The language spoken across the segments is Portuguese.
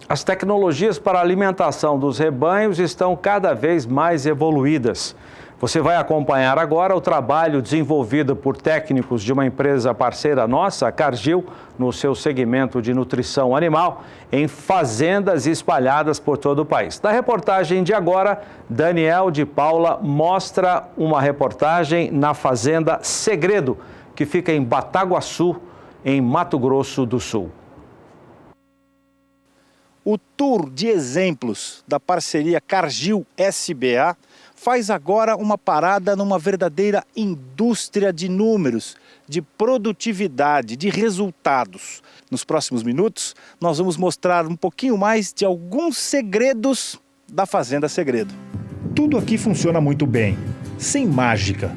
As tecnologias para a alimentação dos rebanhos estão cada vez mais evoluídas. Você vai acompanhar agora o trabalho desenvolvido por técnicos de uma empresa parceira nossa, a Cargill, no seu segmento de nutrição animal, em fazendas espalhadas por todo o país. Na reportagem de agora, Daniel de Paula mostra uma reportagem na fazenda Segredo, que fica em Bataguaçu, em Mato Grosso do Sul. O tour de exemplos da parceria Cargill-SBA faz agora uma parada numa verdadeira indústria de números, de produtividade, de resultados. Nos próximos minutos, nós vamos mostrar um pouquinho mais de alguns segredos da Fazenda Segredo. Tudo aqui funciona muito bem, sem mágica.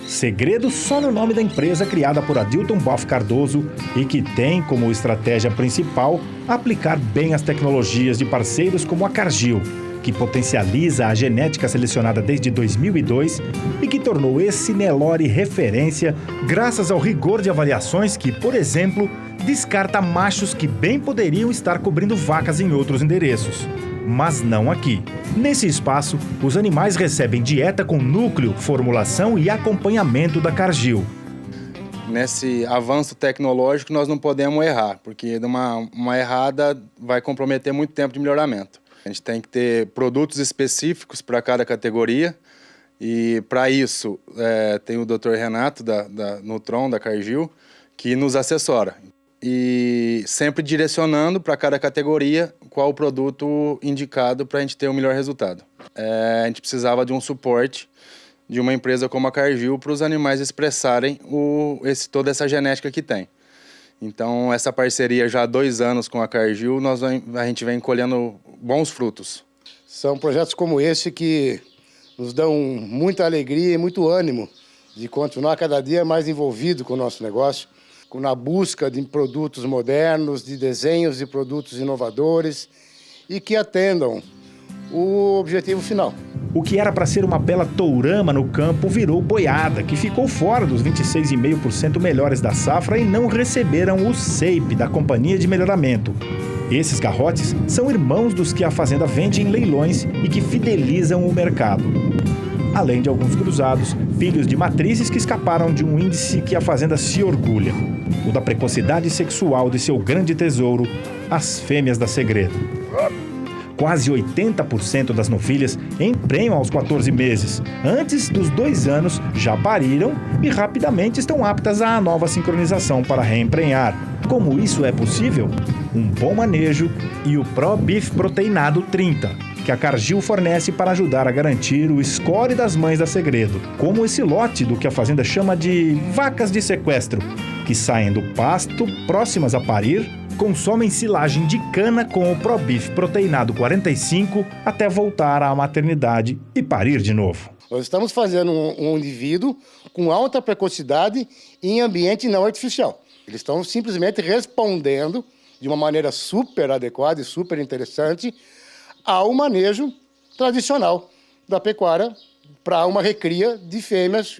Segredo só no nome da empresa criada por Adilton Boff Cardoso e que tem como estratégia principal aplicar bem as tecnologias de parceiros como a Cargill, que potencializa a genética selecionada desde 2002 e que tornou esse Nelore referência graças ao rigor de avaliações que, por exemplo, descarta machos que bem poderiam estar cobrindo vacas em outros endereços. Mas não aqui. Nesse espaço, os animais recebem dieta com núcleo, formulação e acompanhamento da Cargill. Nesse avanço tecnológico, nós não podemos errar, porque uma errada vai comprometer muito tempo de melhoramento. A gente tem que ter produtos específicos para cada categoria e, para isso, tem o Dr. Renato, da Nutron, da Cargill, que nos assessora. E sempre direcionando para cada categoria qual o produto indicado para a gente ter o melhor resultado. A gente precisava de um suporte de uma empresa como a Cargill para os animais expressarem toda essa genética que tem. Então, essa parceria já há 2 anos com a Cargill, a gente vem colhendo bons frutos. São projetos como esse que nos dão muita alegria e muito ânimo de continuar cada dia mais envolvido com o nosso negócio, na busca de produtos modernos, de desenhos de produtos inovadores e que atendam o objetivo final. O que era para ser uma bela tourama no campo virou boiada, que ficou fora dos 26,5% melhores da safra e não receberam o SEIP da Companhia de Melhoramento. Esses garrotes são irmãos dos que a fazenda vende em leilões e que fidelizam o mercado. Além de alguns cruzados, filhos de matrizes que escaparam de um índice que a fazenda se orgulha, o da precocidade sexual de seu grande tesouro, as fêmeas da Segredo. Quase 80% das novilhas emprenham aos 14 meses. Antes dos 2 anos, já pariram e rapidamente estão aptas à nova sincronização para reemprenhar. Como isso é possível? Um bom manejo e o Pro Beef Proteinado 30, que a Cargill fornece para ajudar a garantir o score das mães da Segredo, como esse lote do que a fazenda chama de vacas de sequestro, que saem do pasto próximas a parir, consomem silagem de cana com o Pro Beef Proteinado 45 até voltar à maternidade e parir de novo. Nós estamos fazendo um indivíduo com alta precocidade em ambiente não artificial. Eles estão simplesmente respondendo de uma maneira super adequada e super interessante ao manejo tradicional da pecuária para uma recria de fêmeas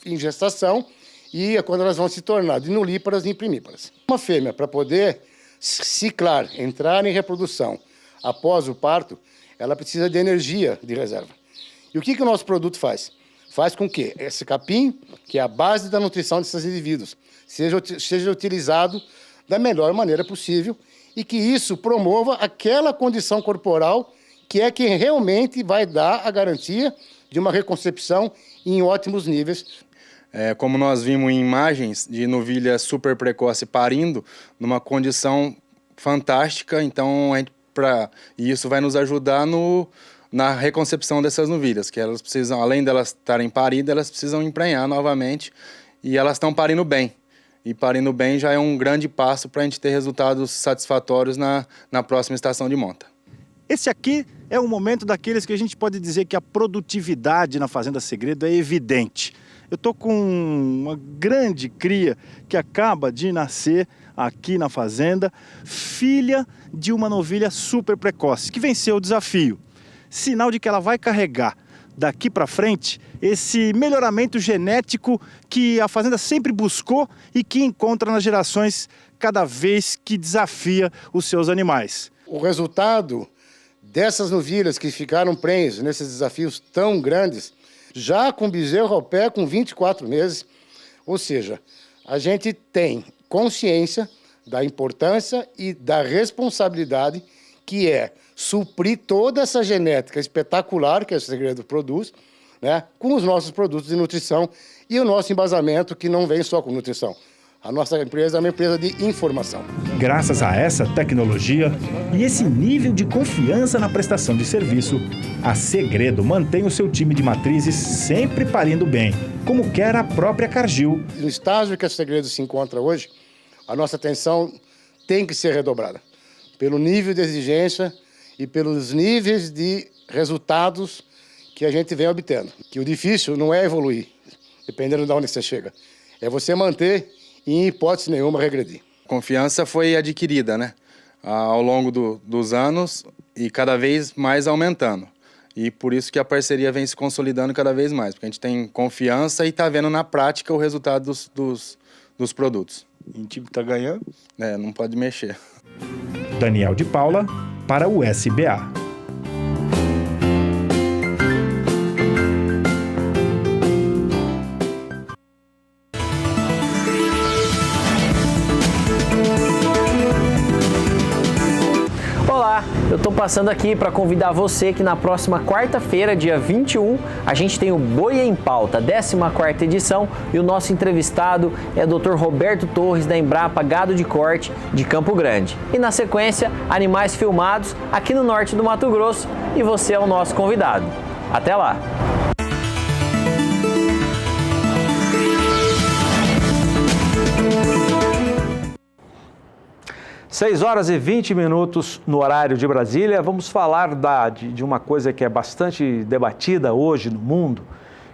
em gestação e quando elas vão se tornar de nulíparas e primíparas. Uma fêmea, para poder ciclar, entrar em reprodução após o parto, ela precisa de energia de reserva. E o que o nosso produto faz? Faz com que esse capim, que é a base da nutrição desses indivíduos, seja utilizado da melhor maneira possível e que isso promova aquela condição corporal que é quem realmente vai dar a garantia de uma reconcepção em ótimos níveis. Como nós vimos em imagens de novilha super precoce parindo, numa condição fantástica, então e isso vai nos ajudar na reconcepção dessas novilhas, que elas precisam, além delas estarem paridas, elas precisam emprenhar novamente e elas estão parindo bem. E parindo bem já é um grande passo para a gente ter resultados satisfatórios na próxima estação de monta. Esse aqui é um momento daqueles que a gente pode dizer que a produtividade na Fazenda Segredo é evidente. Eu estou com uma grande cria que acaba de nascer aqui na fazenda, filha de uma novilha super precoce, que venceu o desafio. Sinal de que ela vai carregar daqui para frente esse melhoramento genético que a fazenda sempre buscou e que encontra nas gerações cada vez que desafia os seus animais. O resultado dessas novilhas que ficaram prensas nesses desafios tão grandes, já com bezerro ao pé com 24 meses, ou seja, a gente tem consciência da importância e da responsabilidade que é suprir toda essa genética espetacular que a Segredo produz, né, com os nossos produtos de nutrição e o nosso embasamento, que não vem só com nutrição. A nossa empresa é uma empresa de informação. Graças a essa tecnologia e esse nível de confiança na prestação de serviço, a Segredo mantém o seu time de matrizes sempre parindo bem, como quer a própria Cargill. No estágio que a Segredo se encontra hoje, a nossa atenção tem que ser redobrada pelo nível de exigência e pelos níveis de resultados que a gente vem obtendo. Que o difícil não é evoluir, dependendo de onde você chega, é você manter e, em hipótese nenhuma, regredir. A confiança foi adquirida, né, ao longo dos anos e cada vez mais aumentando. E por isso que a parceria vem se consolidando cada vez mais, porque a gente tem confiança e está vendo na prática o resultado dos produtos. E o time está ganhando? Não pode mexer. Daniel de Paula, para o SBA. Eu estou passando aqui para convidar você que na próxima quarta-feira, dia 21, a gente tem o Boi em Pauta, 14ª edição, e o nosso entrevistado é o Dr. Roberto Torres, da Embrapa Gado de Corte de Campo Grande. E na sequência, animais filmados aqui no norte do Mato Grosso, e você é o nosso convidado. Até lá! 6 horas e 20 minutos no horário de Brasília. Vamos falar de uma coisa que é bastante debatida hoje no mundo,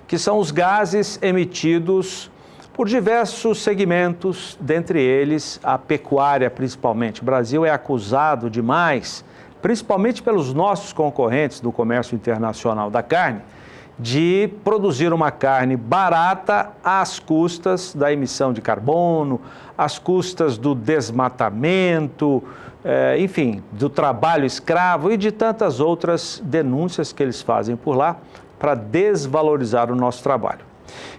que são os gases emitidos por diversos segmentos, dentre eles a pecuária principalmente. O Brasil é acusado demais, principalmente pelos nossos concorrentes do comércio internacional da carne, de produzir uma carne barata às custas da emissão de carbono, às custas do desmatamento, enfim, do trabalho escravo e de tantas outras denúncias que eles fazem por lá para desvalorizar o nosso trabalho.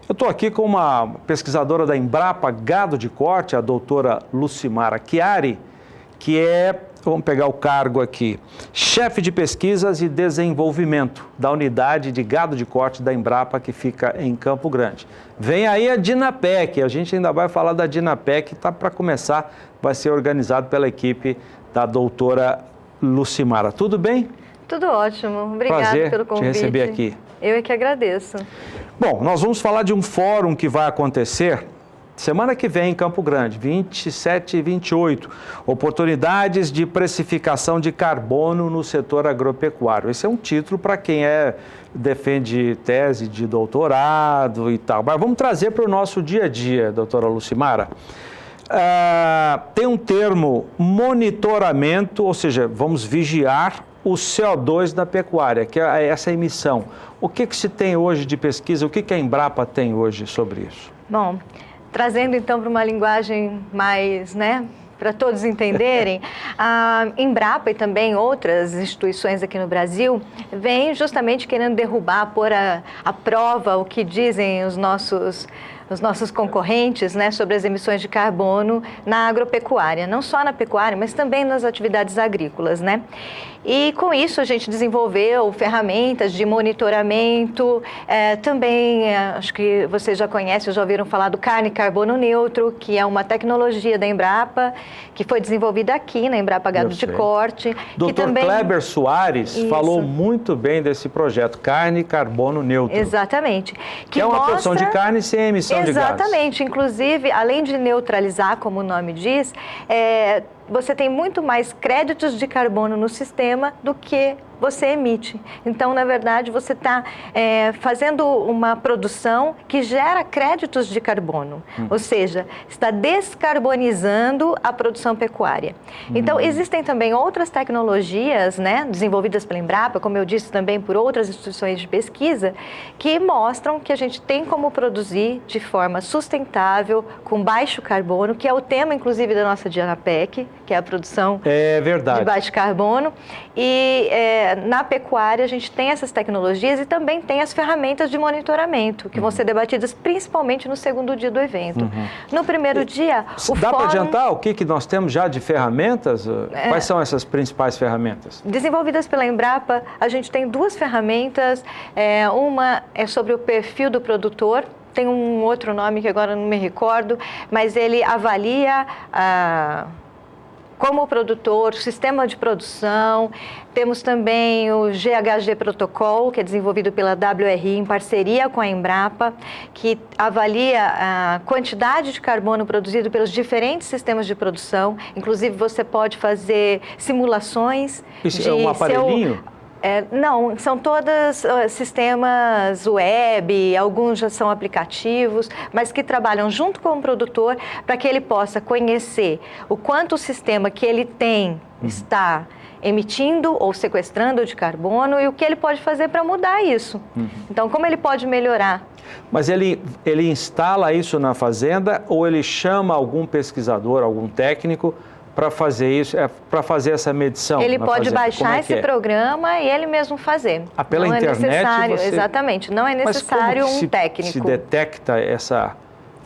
Eu estou aqui com uma pesquisadora da Embrapa Gado de Corte, a doutora Lucimara Chiari, que é, vamos pegar o cargo aqui, chefe de pesquisas e desenvolvimento da unidade de gado de corte da Embrapa, que fica em Campo Grande. Vem aí a Dinapec, a gente ainda vai falar da Dinapec, que está para começar, vai ser organizado pela equipe da doutora Lucimara. Tudo bem? Tudo ótimo, obrigada Prazer pelo convite. Te receber aqui. Eu é que agradeço. Bom, nós vamos falar de um fórum que vai acontecer semana que vem em Campo Grande, 27 e 28, oportunidades de precificação de carbono no setor agropecuário. Esse é um título para quem defende tese de doutorado e tal. Mas vamos trazer para o nosso dia a dia, doutora Lucimara. Tem um termo monitoramento, ou seja, vamos vigiar o CO2 da pecuária, que é essa emissão. O que se tem hoje de pesquisa, o que a Embrapa tem hoje sobre isso? Bom, trazendo então para uma linguagem mais, para todos entenderem, a Embrapa e também outras instituições aqui no Brasil vêm justamente querendo derrubar, pôr à prova o que dizem os nossos concorrentes, sobre as emissões de carbono na agropecuária, não só na pecuária, mas também nas atividades agrícolas, E com isso a gente desenvolveu ferramentas de monitoramento, também acho que vocês já conhecem, já ouviram falar do carne carbono neutro, que é uma tecnologia da Embrapa, que foi desenvolvida aqui na Embrapa Gado de Corte. Dr. Também... Kleber Soares falou muito bem desse projeto, carne carbono neutro. Exatamente. Que é uma produção de carne sem emissão de gases. Exatamente. Inclusive, além de neutralizar, como o nome diz, você tem muito mais créditos de carbono no sistema do que você emite. Então, na verdade, você está fazendo uma produção que gera créditos de carbono, ou seja, está descarbonizando a produção pecuária. Então, existem também outras tecnologias, né, desenvolvidas pela Embrapa, como eu disse também por outras instituições de pesquisa, que mostram que a gente tem como produzir de forma sustentável, com baixo carbono, que é o tema, inclusive, da nossa Dianapec, que é a produção de baixo carbono. E na pecuária a gente tem essas tecnologias e também tem as ferramentas de monitoramento, que vão ser debatidas principalmente no segundo dia do evento. No primeiro dia, Dá para adiantar o que nós temos já de ferramentas? Quais são essas principais ferramentas? Desenvolvidas pela Embrapa, a gente tem duas ferramentas. Uma é sobre o perfil do produtor, tem um outro nome que agora não me recordo, mas ele avalia como o produtor, o sistema de produção. Temos também o GHG Protocol, que é desenvolvido pela WRI em parceria com a Embrapa, que avalia a quantidade de carbono produzido pelos diferentes sistemas de produção. Inclusive, você pode fazer simulações. Isso é um aparelhinho? Não, são todos sistemas web, alguns já são aplicativos, mas que trabalham junto com o produtor para que ele possa conhecer o quanto o sistema que ele tem está emitindo ou sequestrando de carbono e o que ele pode fazer para mudar isso. Então, como ele pode melhorar? Mas ele instala isso na fazenda ou ele chama algum pesquisador, algum técnico para fazer isso, para fazer essa medição? Ele pode baixar esse programa e ele mesmo fazer. Pela internet? Não é necessário, exatamente, não é necessário um técnico. Se detecta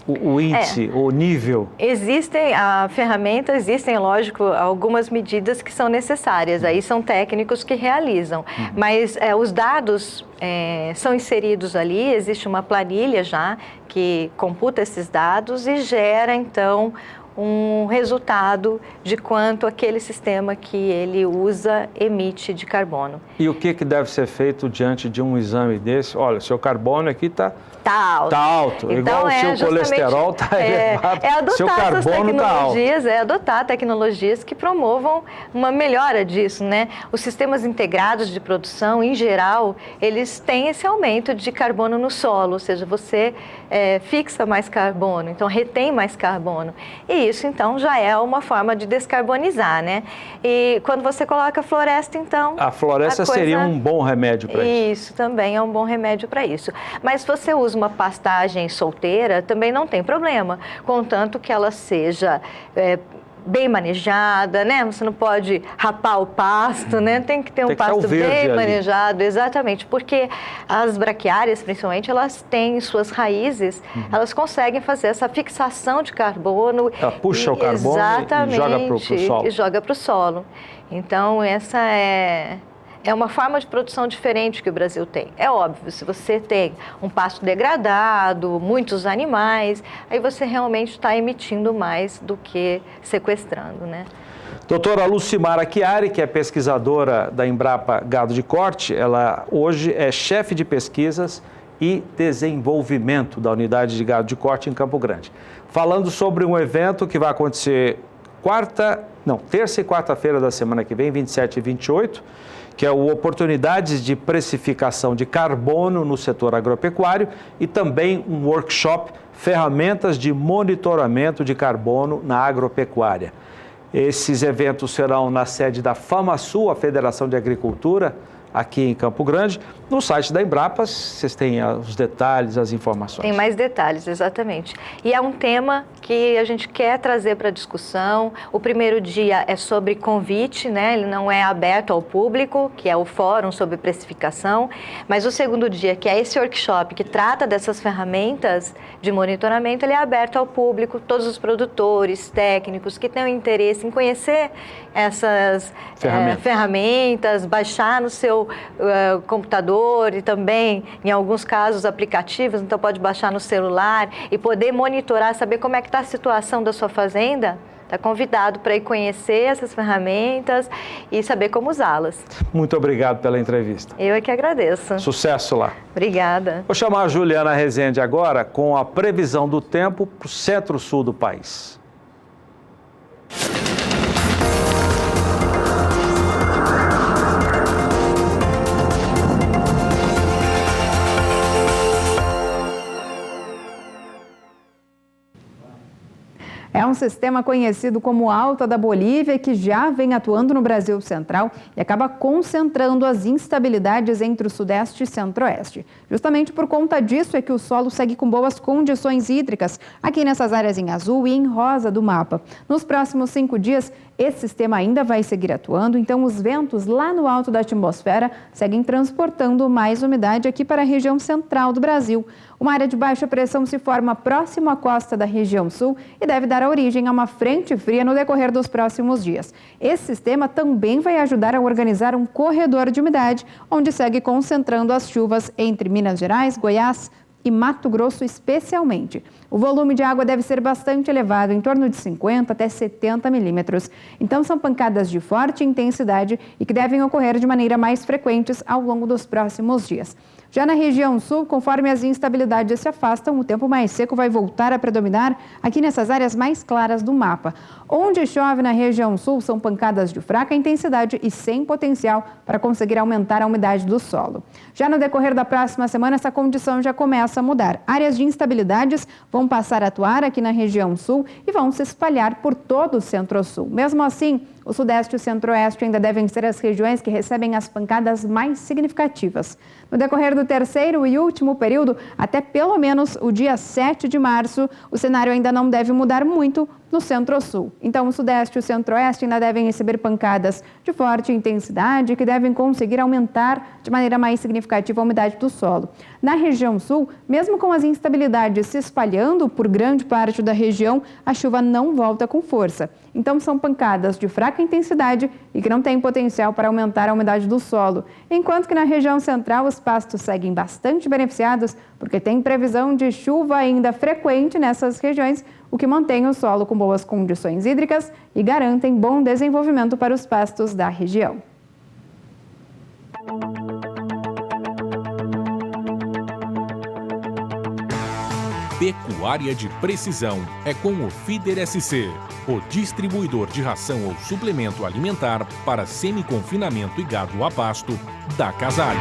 o índice, o nível? Existem ferramentas, existem, lógico, algumas medidas que são necessárias, aí são técnicos que realizam, mas os dados são inseridos ali, existe uma planilha já que computa esses dados e gera, então, um resultado de quanto aquele sistema que ele usa emite de carbono. E o que deve ser feito diante de um exame desse? Olha, seu carbono aqui está alto. Tá alto. Então, igual o seu colesterol está elevado, seu carbono está alto. Adotar tecnologias que promovam uma melhora disso, né? Os sistemas integrados de produção, em geral, eles têm esse aumento de carbono no solo, ou seja, você fixa mais carbono, então retém mais carbono. E isso, então, já é uma forma de descarbonizar, né? E quando você coloca floresta, então... A floresta seria um bom remédio para isso. Isso também é um bom remédio para isso. Mas se você usa uma pastagem solteira, também não tem problema, contanto que ela seja bem manejada, né? Você não pode rapar o pasto, né? Tem que ter um pasto bem manejado, exatamente, porque as braquiárias, principalmente, elas têm suas raízes, elas conseguem fazer essa fixação de carbono. Ela puxa o carbono e joga para o solo. E joga para o solo. Então, essa é uma forma de produção diferente que o Brasil tem. É óbvio, se você tem um pasto degradado, muitos animais, aí você realmente está emitindo mais do que sequestrando, né? Doutora Lucimara Chiari, que é pesquisadora da Embrapa Gado de Corte, ela hoje é chefe de pesquisas e desenvolvimento da unidade de gado de corte em Campo Grande. Falando sobre um evento que vai acontecer terça e quarta-feira da semana que vem, 27 e 28, que é o Oportunidades de Precificação de Carbono no Setor Agropecuário e também um workshop, Ferramentas de Monitoramento de Carbono na Agropecuária. Esses eventos serão na sede da FamaSul, a Federação de Agricultura, aqui em Campo Grande. No site da Embrapa, vocês têm os detalhes, as informações. Tem mais detalhes, exatamente. E é um tema que a gente quer trazer para discussão. O primeiro dia é sobre convite, né? Ele não é aberto ao público, que é o fórum sobre precificação, mas o segundo dia, que é esse workshop que trata dessas ferramentas de monitoramento, ele é aberto ao público, todos os produtores, técnicos que tenham interesse em conhecer essas ferramentas, baixar no seu computador e também, em alguns casos, aplicativos, então pode baixar no celular e poder monitorar, saber como é que está a situação da sua fazenda. Está convidado para ir conhecer essas ferramentas e saber como usá-las. Muito obrigado pela entrevista. Eu é que agradeço. Sucesso lá. Obrigada. Vou chamar a Juliana Rezende agora com a previsão do tempo para o centro-sul do país. um sistema conhecido como Alta da Bolívia, que já vem atuando no Brasil Central e acaba concentrando as instabilidades entre o Sudeste e Centro-Oeste. Justamente por conta disso é que o solo segue com boas condições hídricas aqui nessas áreas em azul e em rosa do mapa. Nos próximos 5 dias, esse sistema ainda vai seguir atuando, então os ventos lá no alto da atmosfera seguem transportando mais umidade aqui para a região central do Brasil. Uma área de baixa pressão se forma próximo à costa da região sul e deve dar origem a uma frente fria no decorrer dos próximos dias. Esse sistema também vai ajudar a organizar um corredor de umidade, onde segue concentrando as chuvas entre Minas Gerais, Goiás e Mato Grosso especialmente. O volume de água deve ser bastante elevado, em torno de 50 até 70 milímetros. Então são pancadas de forte intensidade e que devem ocorrer de maneira mais frequentes ao longo dos próximos dias. Já na região sul, conforme as instabilidades se afastam, o tempo mais seco vai voltar a predominar aqui nessas áreas mais claras do mapa. Onde chove na região sul são pancadas de fraca intensidade e sem potencial para conseguir aumentar a umidade do solo. Já no decorrer da próxima semana, essa condição já começa a mudar. Áreas de instabilidades vão passar a atuar aqui na região sul e vão se espalhar por todo o centro-sul. Mesmo assim, o sudeste e o centro-oeste ainda devem ser as regiões que recebem as pancadas mais significativas. No decorrer do terceiro e último período, até pelo menos o dia 7 de março, o cenário ainda não deve mudar muito no centro-sul. Então, o sudeste e o centro-oeste ainda devem receber pancadas de forte intensidade que devem conseguir aumentar de maneira mais significativa a umidade do solo. Na região sul, mesmo com as instabilidades se espalhando por grande parte da região, a chuva não volta com força. Então, são pancadas de fraca intensidade e que não têm potencial para aumentar a umidade do solo. Enquanto que na região central, os pastos seguem bastante beneficiados, porque tem previsão de chuva ainda frequente nessas regiões, o que mantém o solo com boas condições hídricas e garantem bom desenvolvimento para os pastos da região. Pecuária de precisão é com o Feeder SC, o distribuidor de ração ou suplemento alimentar para semi-confinamento e gado a pasto da Casale.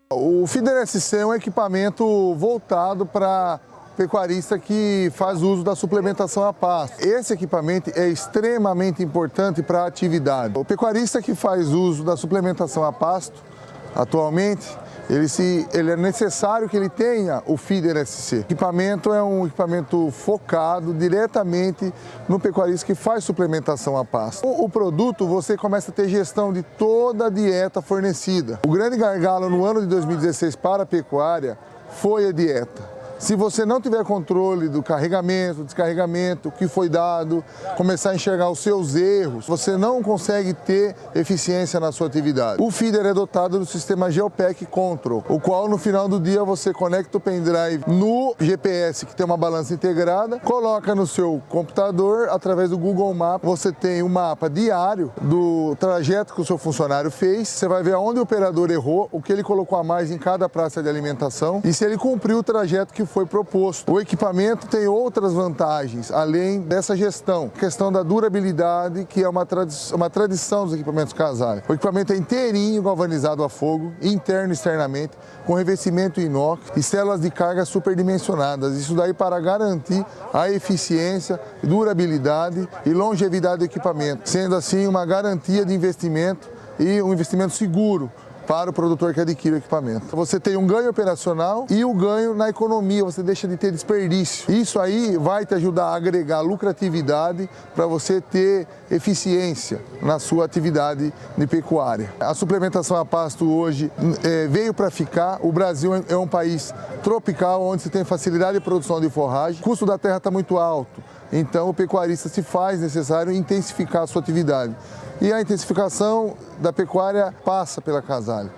O Feeder SC é um equipamento voltado para pecuarista que faz uso da suplementação a pasto. Esse equipamento é extremamente importante para a atividade. O pecuarista que faz uso da suplementação a pasto, atualmente, ele é necessário que ele tenha o Feeder SC. O equipamento é um equipamento focado diretamente no pecuarista que faz suplementação a pasto. O produto, você começa a ter gestão de toda a dieta fornecida. O grande gargalo no ano de 2016 para a pecuária foi a dieta. Se você não tiver controle do carregamento, descarregamento, o que foi dado, começar a enxergar os seus erros, você não consegue ter eficiência na sua atividade. O feeder é dotado do sistema Geopack Control, o qual no final do dia você conecta o pendrive no GPS, que tem uma balança integrada, coloca no seu computador, através do Google Maps, você tem um mapa diário do trajeto que o seu funcionário fez, você vai ver aonde o operador errou, o que ele colocou a mais em cada praça de alimentação e se ele cumpriu o trajeto que foi proposto. O equipamento tem outras vantagens, além dessa gestão. A questão da durabilidade, que é uma tradição dos equipamentos Casale. O equipamento é inteirinho galvanizado a fogo, interno e externamente, com revestimento inox e células de carga superdimensionadas. Isso daí para garantir a eficiência, durabilidade e longevidade do equipamento, sendo assim uma garantia de investimento e um investimento seguro para o produtor que adquire o equipamento. Você tem um ganho operacional e o ganho na economia, você deixa de ter desperdício. Isso aí vai te ajudar a agregar lucratividade para você ter eficiência na sua atividade de pecuária. A suplementação a pasto hoje veio para ficar. O Brasil é um país tropical, onde se tem facilidade de produção de forragem. O custo da terra está muito alto, então o pecuarista se faz necessário intensificar a sua atividade. E a intensificação da pecuária passa pela Casale.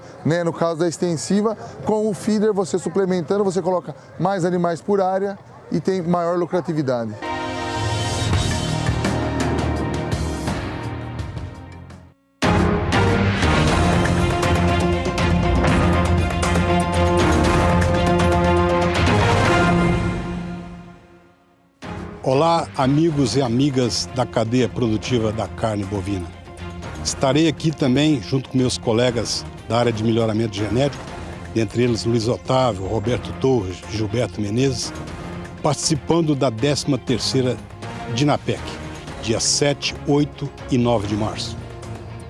No caso da extensiva, com o feeder, você suplementando, você coloca mais animais por área e tem maior lucratividade. Olá, amigos e amigas da cadeia produtiva da carne bovina. Estarei aqui também, junto com meus colegas da área de melhoramento genético, dentre eles Luiz Otávio, Roberto Torres, Gilberto Menezes, participando da 13ª Dinapec, dia 7, 8 e 9 de março.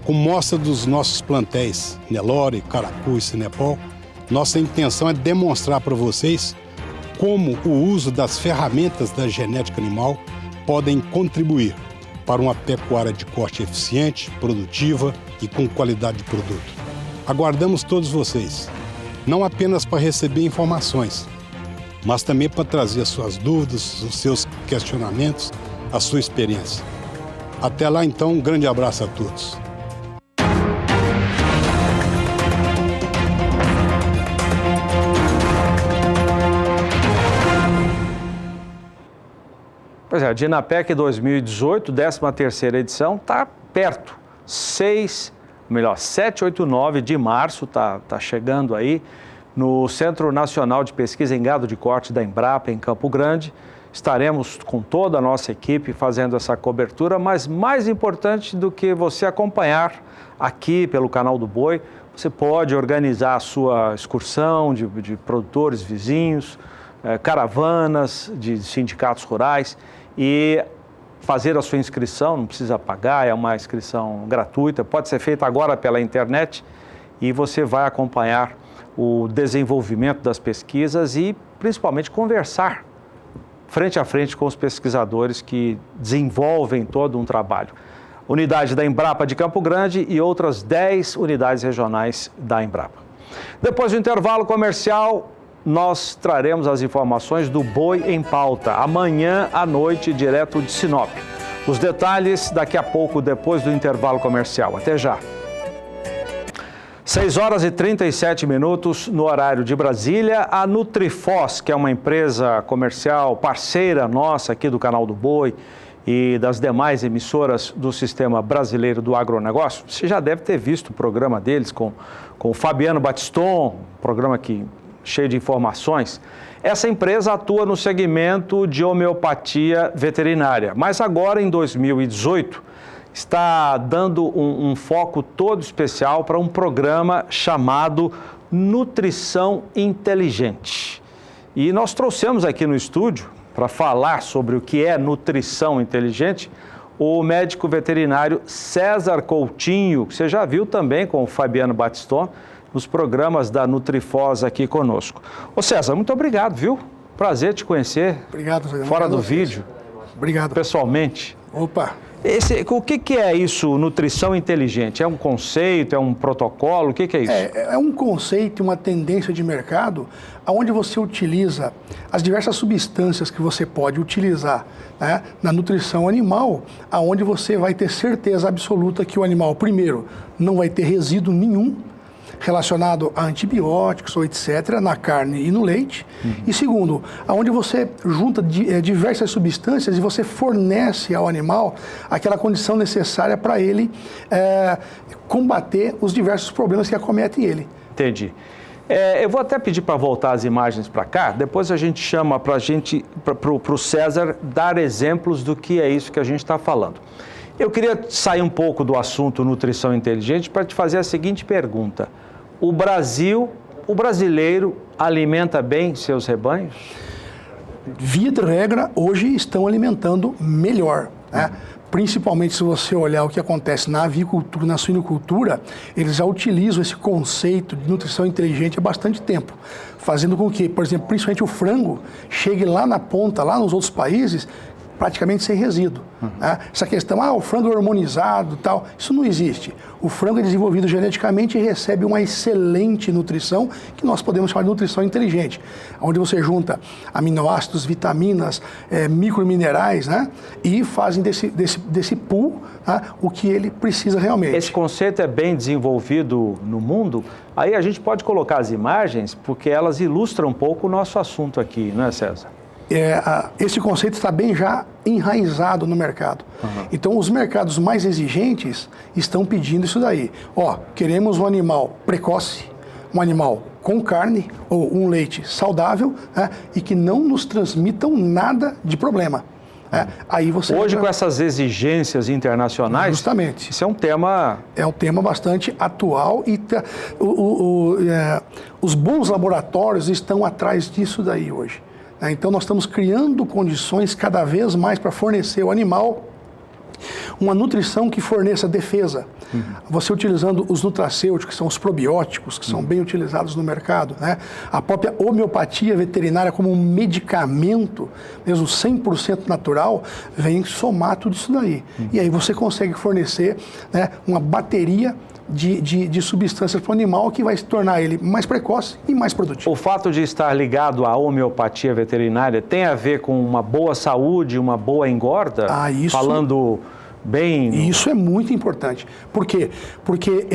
Com mostra dos nossos plantéis Nelore, Caracu e Cinepol, nossa intenção é demonstrar para vocês como o uso das ferramentas da genética animal podem contribuir para uma pecuária de corte eficiente, produtiva e com qualidade de produto. Aguardamos todos vocês, não apenas para receber informações, mas também para trazer as suas dúvidas, os seus questionamentos, a sua experiência. Até lá, então, um grande abraço a todos. Pois é, a Dinapec 2018, 13ª edição, está perto. 7, 8 e 9 de março, tá chegando aí, no Centro Nacional de Pesquisa em Gado de Corte da Embrapa, em Campo Grande. Estaremos com toda a nossa equipe fazendo essa cobertura, mas mais importante do que você acompanhar aqui pelo canal do Boi, você pode organizar a sua excursão de produtores vizinhos, caravanas de sindicatos rurais e fazer a sua inscrição, não precisa pagar, é uma inscrição gratuita, pode ser feita agora pela internet e você vai acompanhar o desenvolvimento das pesquisas e principalmente conversar frente a frente com os pesquisadores que desenvolvem todo um trabalho. Unidade da Embrapa de Campo Grande e outras 10 unidades regionais da Embrapa. Depois do intervalo comercial, nós traremos as informações do Boi em Pauta, amanhã à noite, direto de Sinop. Os detalhes daqui a pouco, depois do intervalo comercial. Até já. 6 horas e 37 minutos no horário de Brasília. A Nutrifoz, que é uma empresa comercial parceira nossa aqui do canal do Boi e das demais emissoras do Sistema Brasileiro do Agronegócio, você já deve ter visto o programa deles com o Fabiano Battiston, programa cheio de informações. Essa empresa atua no segmento de homeopatia veterinária, mas agora em 2018 está dando um foco todo especial para um programa chamado Nutrição Inteligente. E nós trouxemos aqui no estúdio, para falar sobre o que é nutrição inteligente, o médico veterinário César Coutinho, que você já viu também com o Fabiano Battiston, nos programas da Nutrifoz aqui conosco. Ô César, muito obrigado, viu? Prazer te conhecer. Obrigado. Fora do vídeo. Obrigado. Pessoalmente. Opa. O que é isso, nutrição inteligente? É um conceito, é um protocolo? O que é isso? É um conceito, uma tendência de mercado onde você utiliza as diversas substâncias que você pode utilizar, né, na nutrição animal, onde você vai ter certeza absoluta que o animal, primeiro, não vai ter resíduo nenhum relacionado a antibióticos ou etc., na carne e no leite. E segundo, onde você junta diversas substâncias e você fornece ao animal aquela condição necessária para ele combater os diversos problemas que acometem ele. Entendi. Eu vou até pedir para voltar as imagens para cá, depois a gente chama para o César dar exemplos do que é isso que a gente está falando. Eu queria sair um pouco do assunto nutrição inteligente para te fazer a seguinte pergunta. O brasileiro alimenta bem seus rebanhos? Via de regra, hoje estão alimentando melhor, né? Principalmente se você olhar o que acontece na avicultura, na suinocultura, eles já utilizam esse conceito de nutrição inteligente há bastante tempo, fazendo com que, por exemplo, principalmente o frango chegue lá na ponta, lá nos outros países, praticamente sem resíduo. Né? Essa questão, o frango é hormonizado e tal, isso não existe. O frango é desenvolvido geneticamente e recebe uma excelente nutrição, que nós podemos chamar de nutrição inteligente, onde você junta aminoácidos, vitaminas, microminerais, né? E fazem desse pool, né, o que ele precisa realmente. Esse conceito é bem desenvolvido no mundo? Aí a gente pode colocar as imagens, porque elas ilustram um pouco o nosso assunto aqui, não é, César? Esse conceito está bem já enraizado no mercado. Então, os mercados mais exigentes estão pedindo isso daí. Queremos um animal precoce, um animal com carne ou um leite saudável, né, e que não nos transmitam nada de problema. Aí você hoje, com essas exigências internacionais, justamente, isso é um tema... É um tema bastante atual e os bons laboratórios estão atrás disso daí hoje. Então, nós estamos criando condições cada vez mais para fornecer ao animal uma nutrição que forneça defesa. Você utilizando os nutracêuticos, que são os probióticos, que são bem utilizados no mercado, né? A própria homeopatia veterinária como um medicamento, mesmo 100% natural, vem somar tudo isso daí. E aí você consegue fornecer, né, uma bateria de substâncias para o animal que vai se tornar ele mais precoce e mais produtivo. O fato de estar ligado à homeopatia veterinária tem a ver com uma boa saúde, uma boa engorda? Isso... Falando bem... Isso é muito importante. Por quê? Porque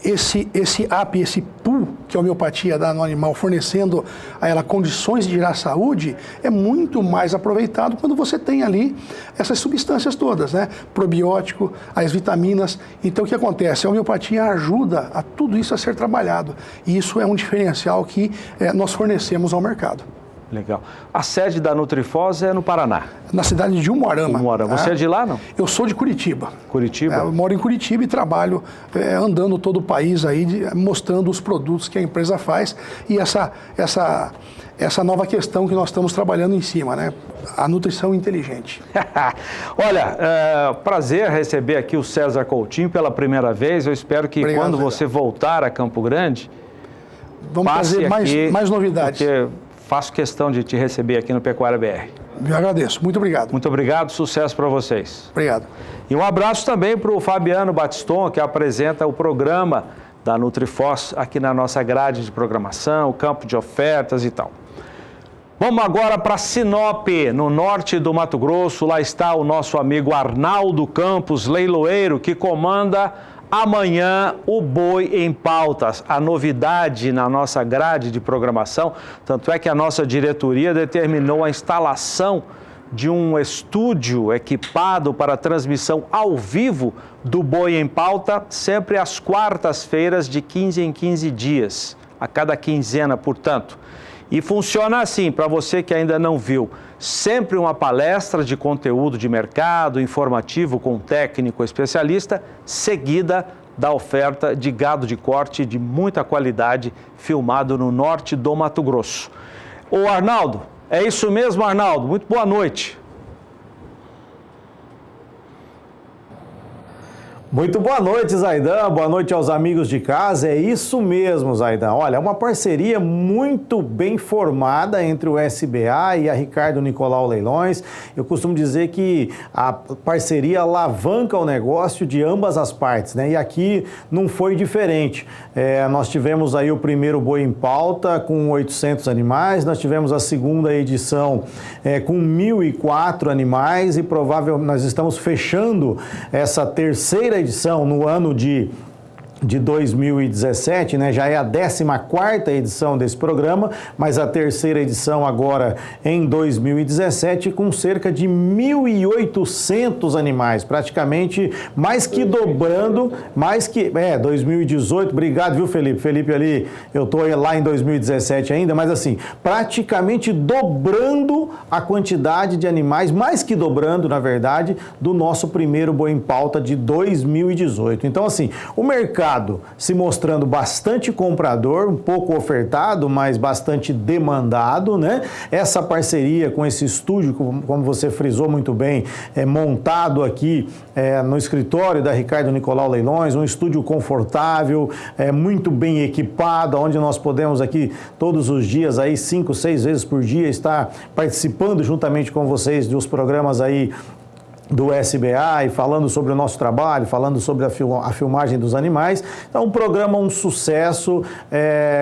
esse AP, esse pool que a homeopatia dá no animal, fornecendo a ela condições de gerar saúde, é muito mais aproveitado quando você tem ali essas substâncias todas, né? Probiótico, as vitaminas. Então, o que acontece? A homeopatia ajuda a tudo isso a ser trabalhado. E isso é um diferencial que nós fornecemos ao mercado. Legal. A sede da Nutrifós é no Paraná? Na cidade de Umuarama. Você é de lá, não? Eu sou de Curitiba. Curitiba? Eu moro em Curitiba e trabalho andando todo o país aí, mostrando os produtos que a empresa faz e essa nova questão que nós estamos trabalhando em cima, né? A nutrição inteligente. Olha, prazer receber aqui o César Coutinho pela primeira vez. Eu espero que quando você voltar a Campo Grande, vamos trazer mais novidades. Porque faço questão de te receber aqui no Pecuária BR. Eu agradeço. Muito obrigado. Muito obrigado. Sucesso para vocês. Obrigado. E um abraço também para o Fabiano Batiston, que apresenta o programa da Nutrifós aqui na nossa grade de programação, campo de ofertas e tal. Vamos agora para Sinop, no norte do Mato Grosso. Lá está o nosso amigo Arnaldo Campos, leiloeiro, que comanda amanhã o Boi em Pautas, a novidade na nossa grade de programação. Tanto é que a nossa diretoria determinou a instalação de um estúdio equipado para transmissão ao vivo do Boi em Pauta, sempre às quartas-feiras, de 15 em 15 dias, a cada quinzena, portanto. E funciona assim, para você que ainda não viu, sempre uma palestra de conteúdo de mercado, informativo com um técnico especialista, seguida da oferta de gado de corte de muita qualidade, filmado no norte do Mato Grosso. Ô Arnaldo, é isso mesmo, Arnaldo? Muito boa noite. Muito boa noite, Zaidan. Boa noite aos amigos de casa. É isso mesmo, Zaidan. Olha, é uma parceria muito bem formada entre o SBA e a Ricardo Nicolau Leilões. Eu costumo dizer que a parceria alavanca o negócio de ambas as partes, né? E aqui não foi diferente. Nós tivemos aí o primeiro Boi em Pauta com 800 animais, nós tivemos a segunda edição com 1.004 animais e provavelmente nós estamos fechando essa terceira edição no ano de 2017, né? Já é a 14ª edição desse programa, mas a terceira edição agora em 2017 com cerca de 1.800 animais, praticamente mais que dobrando, 2018, obrigado, viu, Felipe? Felipe ali, eu tô lá em 2017 ainda, mas assim, praticamente dobrando a quantidade de animais, mais que dobrando, na verdade, do nosso primeiro Boi em Pauta de 2018. Então, assim, o mercado se mostrando bastante comprador, um pouco ofertado, mas bastante demandado, né? Essa parceria com esse estúdio, como você frisou muito bem, montado aqui no escritório da Ricardo Nicolau Leilões, um estúdio confortável, muito bem equipado, onde nós podemos aqui todos os dias, aí 5, 6 vezes por dia, estar participando juntamente com vocês dos programas aí do SBA e falando sobre o nosso trabalho, falando sobre a filmagem dos animais. Então, um programa, um sucesso,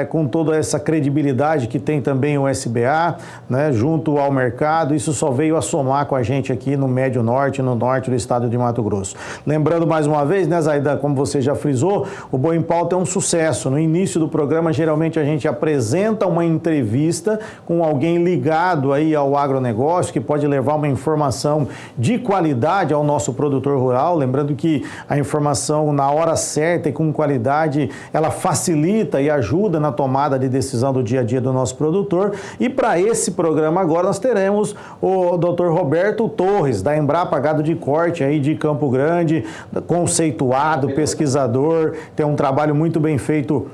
com toda essa credibilidade que tem também o SBA, né, junto ao mercado. Isso só veio a somar com a gente aqui no Médio Norte, no norte do estado de Mato Grosso. Lembrando mais uma vez, né, Zaidan, como você já frisou, o Boi em Pauta é um sucesso. No início do programa, geralmente a gente apresenta uma entrevista com alguém ligado aí ao agronegócio, que pode levar uma informação de qualidade qualidade ao nosso produtor rural, lembrando que a informação na hora certa e com qualidade, ela facilita e ajuda na tomada de decisão do dia a dia do nosso produtor. E para esse programa agora nós teremos o Dr. Roberto Torres, da Embrapa Gado de Corte, aí de Campo Grande, conceituado, pesquisador, tem um trabalho muito bem feito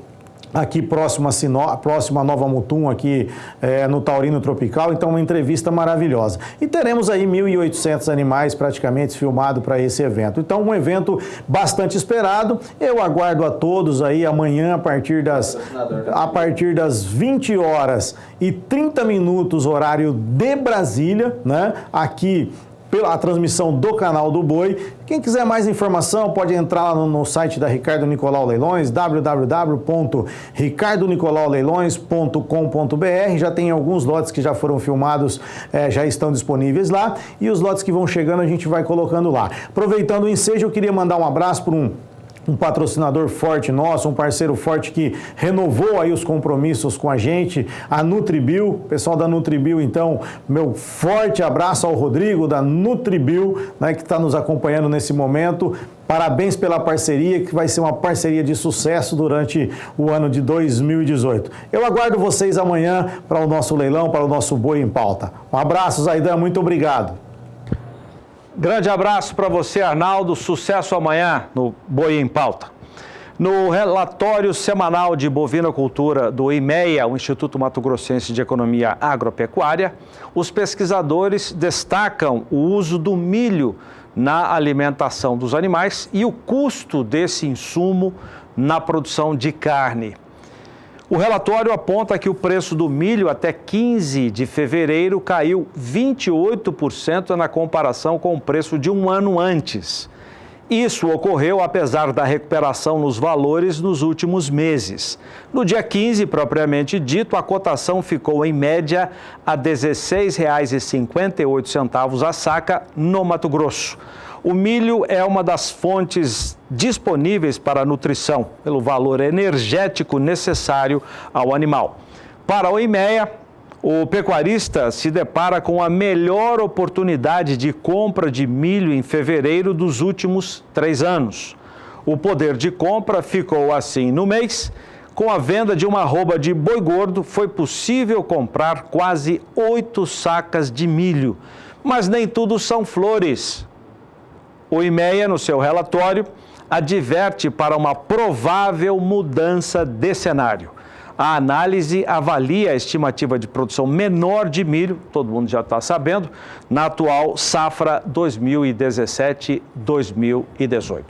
aqui próximo a Nova Mutum, aqui no Taurino Tropical, então uma entrevista maravilhosa. E teremos aí 1.800 animais praticamente filmados para esse evento. Então um evento bastante esperado. Eu aguardo a todos aí amanhã a partir das 20h30, horário de Brasília, né? Aqui pela transmissão do canal do Boi. Quem quiser mais informação pode entrar lá no site da Ricardo Nicolau Leilões, www.ricardonicolaoleilões.com.br. Já tem alguns lotes que já foram filmados, já estão disponíveis lá, e os lotes que vão chegando a gente vai colocando lá. Aproveitando o ensejo, eu queria mandar um abraço para um patrocinador forte nosso, um parceiro forte que renovou aí os compromissos com a gente, a Nutribio. Pessoal da Nutribio, então, meu forte abraço ao Rodrigo da Nutribio, né, que está nos acompanhando nesse momento. Parabéns pela parceria, que vai ser uma parceria de sucesso durante o ano de 2018. Eu aguardo vocês amanhã para o nosso leilão, para o nosso Boi em Pauta. Um abraço, Zaidan, muito obrigado. Grande abraço para você, Arnaldo. Sucesso amanhã no Boi em Pauta. No relatório semanal de bovinocultura do IMEA, o Instituto Mato Grossense de Economia Agropecuária, os pesquisadores destacam o uso do milho na alimentação dos animais e o custo desse insumo na produção de carne. O relatório aponta que o preço do milho até 15 de fevereiro caiu 28% na comparação com o preço de um ano antes. Isso ocorreu apesar da recuperação nos valores nos últimos meses. No dia 15, propriamente dito, a cotação ficou em média a R$ 16,58 a saca no Mato Grosso. O milho é uma das fontes disponíveis para a nutrição, pelo valor energético necessário ao animal. Para o IMEA, o pecuarista se depara com a melhor oportunidade de compra de milho em fevereiro dos últimos 3 anos. O poder de compra ficou assim no mês. Com a venda de uma arroba de boi gordo, foi possível comprar quase 8 sacas de milho. Mas nem tudo são flores. O IMEA, no seu relatório, adverte para uma provável mudança de cenário. A análise avalia a estimativa de produção menor de milho, todo mundo já está sabendo, na atual safra 2017-2018.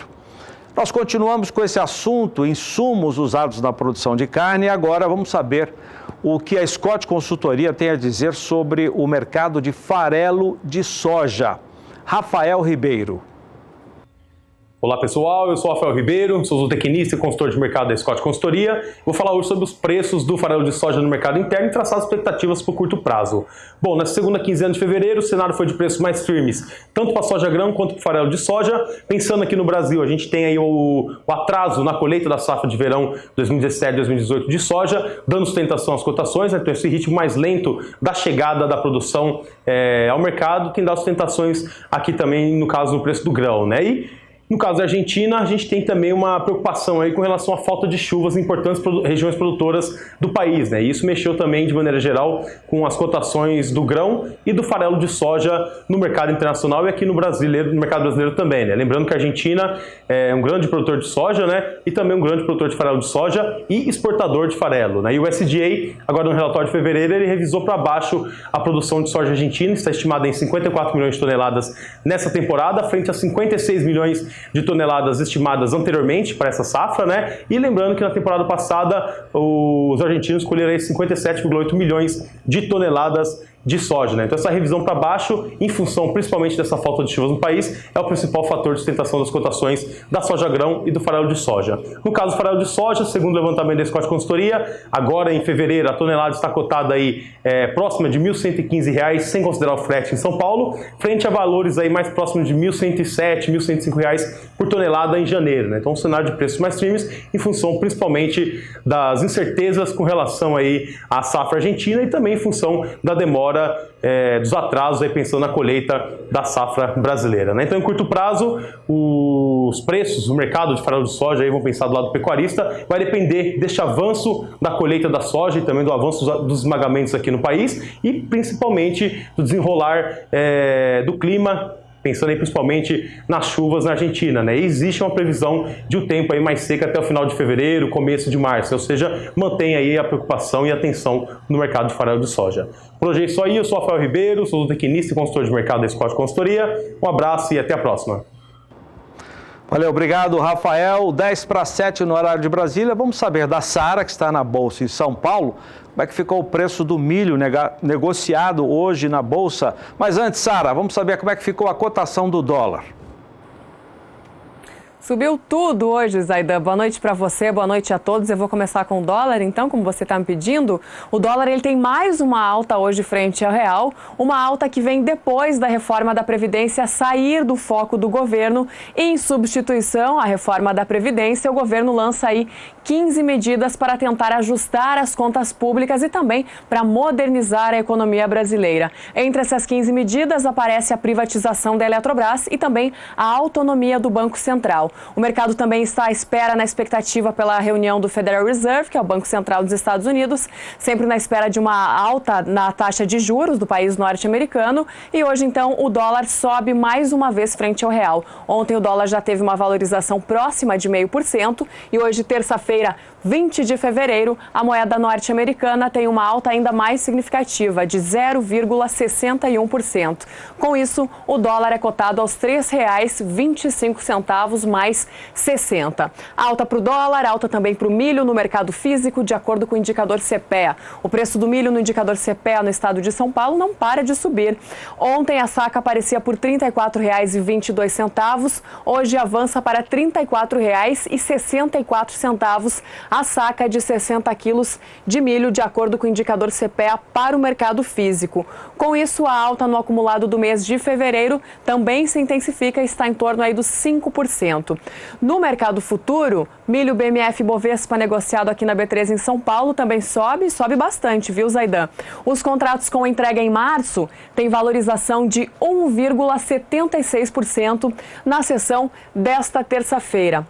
Nós continuamos com esse assunto, insumos usados na produção de carne, e agora vamos saber o que a Scott Consultoria tem a dizer sobre o mercado de farelo de soja. Rafael Ribeiro. Olá pessoal, eu sou o Rafael Ribeiro, sou zootecnista e consultor de mercado da Scott Consultoria. Vou falar hoje sobre os preços do farelo de soja no mercado interno e traçar as expectativas para o curto prazo. Bom, nessa segunda quinzena de fevereiro, o cenário foi de preços mais firmes, tanto para a soja grão quanto para o farelo de soja. Pensando aqui no Brasil, a gente tem aí o atraso na colheita da safra de verão 2017-2018 de soja, dando sustentação às cotações, né? Então esse ritmo mais lento da chegada da produção ao mercado tem dado sustentações aqui também, no caso, no preço do grão, né? E no caso da Argentina, a gente tem também uma preocupação aí com relação à falta de chuvas em importantes regiões produtoras do país, né? E isso mexeu também, de maneira geral, com as cotações do grão e do farelo de soja no mercado internacional e aqui no mercado brasileiro também, né? Lembrando que a Argentina é um grande produtor de soja, né? E também um grande produtor de farelo de soja e exportador de farelo, né? E o USDA, agora no relatório de fevereiro, ele revisou para baixo a produção de soja argentina, está estimada em 54 milhões de toneladas nessa temporada, frente a 56 milhões de toneladas estimadas anteriormente para essa safra, né? E lembrando que na temporada passada os argentinos colheram 57,8 milhões de toneladas de soja, né? Então essa revisão para baixo, em função principalmente dessa falta de chuvas no país, é o principal fator de sustentação das cotações da soja grão e do farelo de soja. No caso do farelo de soja, segundo o levantamento da Scott Consultoria, agora em fevereiro a tonelada está cotada aí próxima de R$ 1.115, sem considerar o frete em São Paulo, frente a valores aí mais próximos de R$ 1.107, R$ 1.105 por tonelada em janeiro, né? Então um cenário de preços mais firmes em função principalmente das incertezas com relação aí à safra argentina e também em função da demora agora dos atrasos, aí pensando na colheita da safra brasileira, né? Então, em curto prazo, os preços no mercado de farelo de soja aí vão pensar do lado pecuarista, vai depender deste avanço da colheita da soja e também do avanço dos esmagamentos aqui no país e principalmente do desenrolar do clima, pensando aí principalmente nas chuvas na Argentina, né? E existe uma previsão de um tempo aí mais seco até o final de fevereiro, começo de março, ou seja, mantém aí a preocupação e a atenção no mercado de farelo de soja. Por hoje é isso aí, eu sou Rafael Ribeiro, sou zootecnista e consultor de mercado da Scott Consultoria. Um abraço e até a próxima. Valeu, obrigado, Rafael. 10:07 no horário de Brasília. Vamos saber da Sara, que está na Bolsa em São Paulo, como é que ficou o preço do milho negociado hoje na Bolsa. Mas antes, Sara, vamos saber como é que ficou a cotação do dólar. Subiu tudo hoje, Zaidan. Boa noite para você, boa noite a todos. Eu vou começar com o dólar, então, como você está me pedindo. O dólar ele tem mais uma alta hoje frente ao real, uma alta que vem depois da reforma da Previdência sair do foco do governo. Em substituição à reforma da Previdência, o governo lança aí 15 medidas para tentar ajustar as contas públicas e também para modernizar a economia brasileira. Entre essas 15 medidas aparece a privatização da Eletrobras e também a autonomia do Banco Central. O mercado também está à espera, na expectativa pela reunião do Federal Reserve, que é o Banco Central dos Estados Unidos, sempre na espera de uma alta na taxa de juros do país norte-americano. E hoje, então, o dólar sobe mais uma vez frente ao real. Ontem o dólar já teve uma valorização próxima de 0,5% e hoje, terça-feira, 20 de fevereiro, a moeda norte-americana tem uma alta ainda mais significativa, de 0,61%. Com isso, o dólar é cotado aos R$ 3,25 mais 60. Alta para o dólar, alta também para o milho no mercado físico, de acordo com o indicador CPEA. O preço do milho no indicador CPEA no estado de São Paulo não para de subir. Ontem a saca aparecia por R$ 34,22, hoje avança para R$ 34,64 a saca de 60 quilos de milho, de acordo com o indicador CPEA para o mercado físico. Com isso, a alta no acumulado do mês de fevereiro também se intensifica e está em torno aí dos 5%. No mercado futuro, milho BMF Bovespa negociado aqui na B3 em São Paulo também sobe bastante, viu, Zaidan? Os contratos com entrega em março têm valorização de 1,76% na sessão desta terça-feira.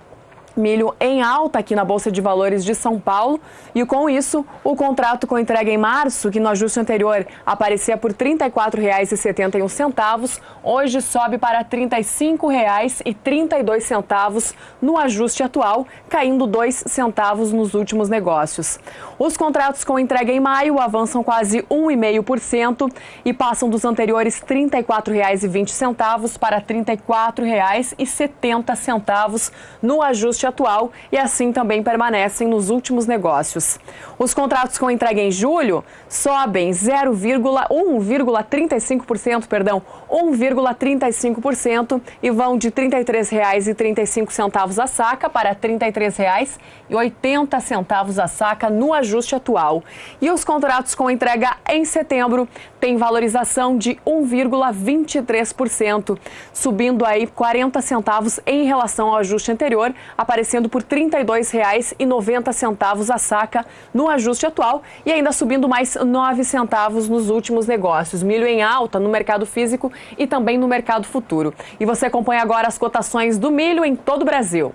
Milho em alta aqui na Bolsa de Valores de São Paulo e com isso o contrato com entrega em março, que no ajuste anterior aparecia por R$ 34,71, hoje sobe para R$ 35,32 no ajuste atual, caindo 2 centavos nos últimos negócios. Os contratos com entrega em maio avançam quase 1,5% e passam dos anteriores R$ 34,20 para R$ 34,70 no ajuste atual e assim também permanecem nos últimos negócios. Os contratos com entrega em julho sobem 1,35% e vão de R$ 33,35 a saca para R$ 33,80 a saca no ajuste atual. E os contratos com entrega em setembro têm valorização de 1,23%, subindo aí 40 centavos em relação ao ajuste anterior, aparecendo por R$ 32,90 a saca no ajuste atual e ainda subindo mais 9 centavos nos últimos negócios. Milho em alta no mercado físico e também no mercado futuro. E você acompanha agora as cotações do milho em todo o Brasil.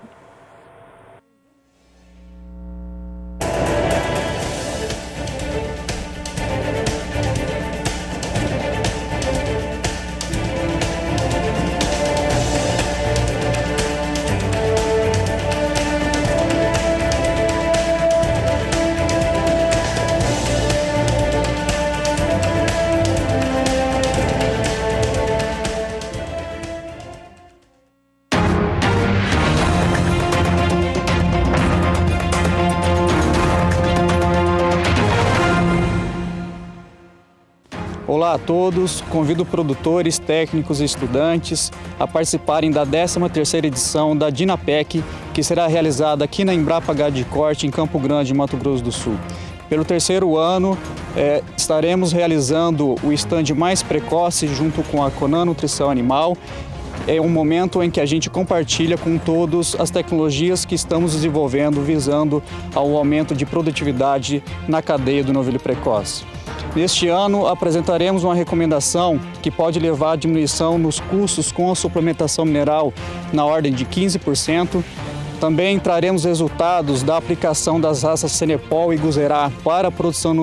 Olá a todos, convido produtores, técnicos e estudantes a participarem da 13ª edição da Dinapec, que será realizada aqui na Embrapa Gado de Corte, em Campo Grande, Mato Grosso do Sul. Pelo terceiro ano, estaremos realizando o estande mais precoce junto com a Conan Nutrição Animal. É um momento em que a gente compartilha com todos as tecnologias que estamos desenvolvendo, visando ao aumento de produtividade na cadeia do novilho precoce. Neste ano, apresentaremos uma recomendação que pode levar à diminuição nos custos com a suplementação mineral na ordem de 15%. Também traremos resultados da aplicação das raças Cenepol e Guzerá para a produção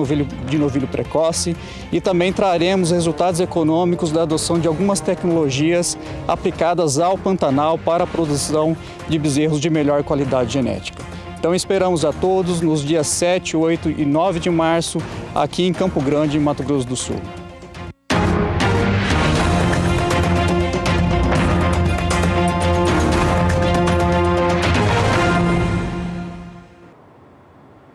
de novilho precoce e também traremos resultados econômicos da adoção de algumas tecnologias aplicadas ao Pantanal para a produção de bezerros de melhor qualidade genética. Então esperamos a todos nos dias 7, 8 e 9 de março aqui em Campo Grande, Mato Grosso do Sul.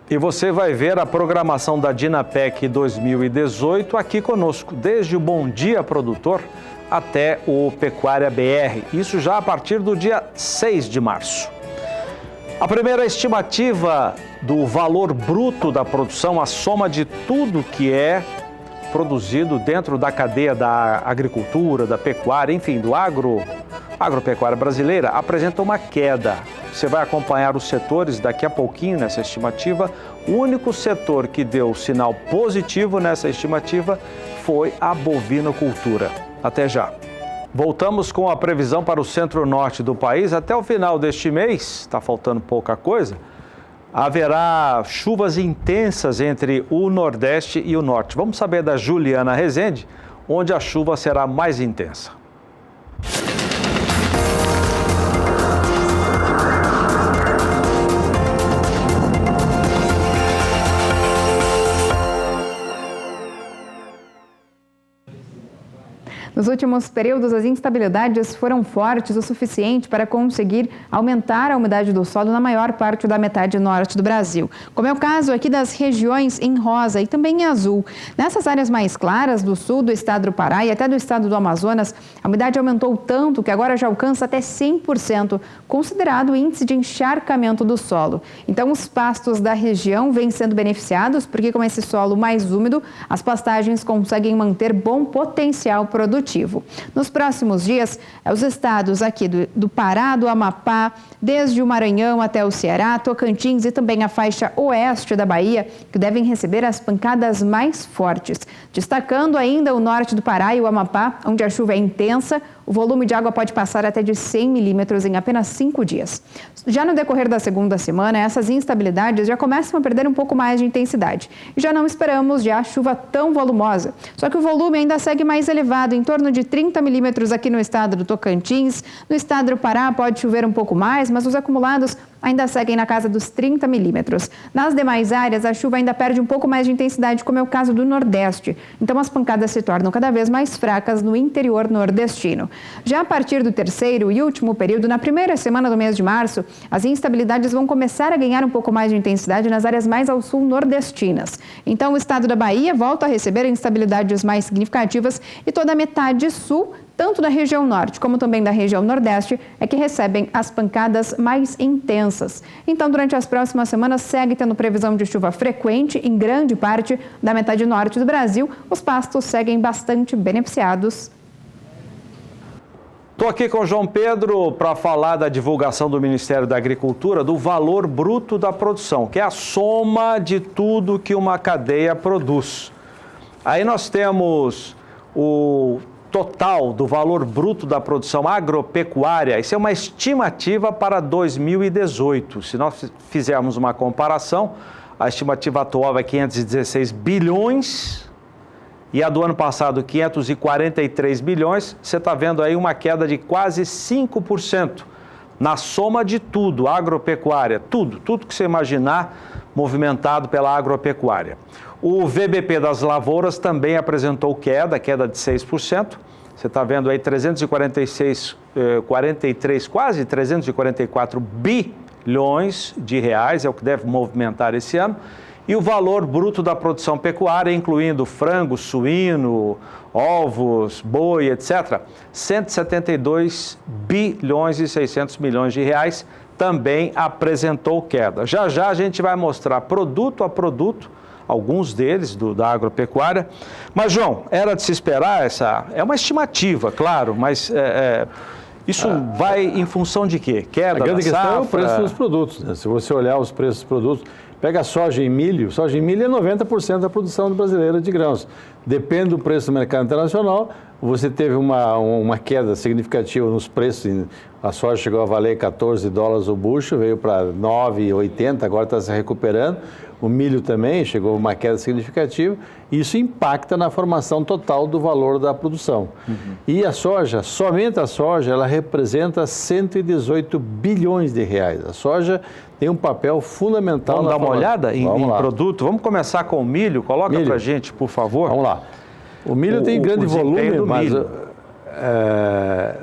E você vai ver a programação da Dinapec 2018 aqui conosco, desde o Bom Dia Produtor até o Pecuária BR. Isso já a partir do dia 6 de março. A primeira estimativa do valor bruto da produção, a soma de tudo que é produzido dentro da cadeia da agricultura, da pecuária, enfim, do agropecuária brasileira, apresenta uma queda. Você vai acompanhar os setores daqui a pouquinho nessa estimativa. O único setor que deu sinal positivo nessa estimativa foi a bovinocultura. Até já. Voltamos com a previsão para o centro-norte do país. Até o final deste mês, está faltando pouca coisa, haverá chuvas intensas entre o Nordeste e o Norte. Vamos saber da Juliana Rezende, onde a chuva será mais intensa. Nos últimos períodos, as instabilidades foram fortes o suficiente para conseguir aumentar a umidade do solo na maior parte da metade norte do Brasil, como é o caso aqui das regiões em rosa e também em azul. Nessas áreas mais claras do sul do estado do Pará e até do estado do Amazonas, a umidade aumentou tanto que agora já alcança até 100%, considerado o índice de encharcamento do solo. Então, os pastos da região vêm sendo beneficiados porque, com esse solo mais úmido, as pastagens conseguem manter bom potencial produtivo. Nos próximos dias, os estados aqui do Pará, do Amapá, desde o Maranhão até o Ceará, Tocantins e também a faixa oeste da Bahia, que devem receber as pancadas mais fortes. Destacando ainda o norte do Pará e o Amapá, onde a chuva é intensa, o volume de água pode passar até de 100 milímetros em apenas 5 dias. Já no decorrer da segunda semana, essas instabilidades já começam a perder um pouco mais de intensidade. E já não esperamos já chuva tão volumosa. Só que o volume ainda segue mais elevado, em torno de 30 milímetros aqui no estado do Tocantins. No estado do Pará pode chover um pouco mais, mas os acumulados ainda seguem na casa dos 30 milímetros. Nas demais áreas, a chuva ainda perde um pouco mais de intensidade, como é o caso do Nordeste. Então, as pancadas se tornam cada vez mais fracas no interior nordestino. Já a partir do terceiro e último período, na primeira semana do mês de março, as instabilidades vão começar a ganhar um pouco mais de intensidade nas áreas mais ao sul nordestinas. Então, o estado da Bahia volta a receber instabilidades mais significativas e toda a metade sul, tanto da região norte como também da região nordeste, é que recebem as pancadas mais intensas. Então, durante as próximas semanas, segue tendo previsão de chuva frequente em grande parte da metade norte do Brasil. Os pastos seguem bastante beneficiados. Estou aqui com o João Pedro para falar da divulgação do Ministério da Agricultura do valor bruto da produção, que é a soma de tudo que uma cadeia produz. Aí nós temos o total do valor bruto da produção agropecuária. Isso é uma estimativa para 2018. Se nós fizermos uma comparação, a estimativa atual é 516 bilhões e a do ano passado 543 bilhões. Você está vendo aí uma queda de quase 5% na soma de tudo, agropecuária, tudo que você imaginar movimentado pela agropecuária. O VBP das lavouras também apresentou queda de 6%. Você está vendo aí 343, quase 344 bilhões de reais, é o que deve movimentar esse ano. E o valor bruto da produção pecuária, incluindo frango, suíno, ovos, boi, etc., 172 bilhões e 600 milhões de reais, também apresentou queda. Já já a gente vai mostrar produto a produto, alguns deles da agropecuária. Mas, João, era de se esperar é uma estimativa, claro, mas Isso vai em função de quê? Queda da grande questão safra? é o preço dos produtos, né? Se você olhar os preços dos produtos, pega soja e milho é 90% da produção brasileira de grãos. Depende do preço do mercado internacional, você teve uma queda significativa nos preços. A soja chegou a valer $14 o bucho, veio para 9,80, agora está se recuperando. O milho também chegou a uma queda significativa. Isso impacta na formação total do valor da produção. E a soja, somente a soja, ela representa 118 bilhões de reais. A soja tem um papel fundamental. Vamos dar uma olhada em lá. produto? Vamos começar com o milho? Coloca para a gente, por favor. Vamos lá. O milho tem grande volume, mas...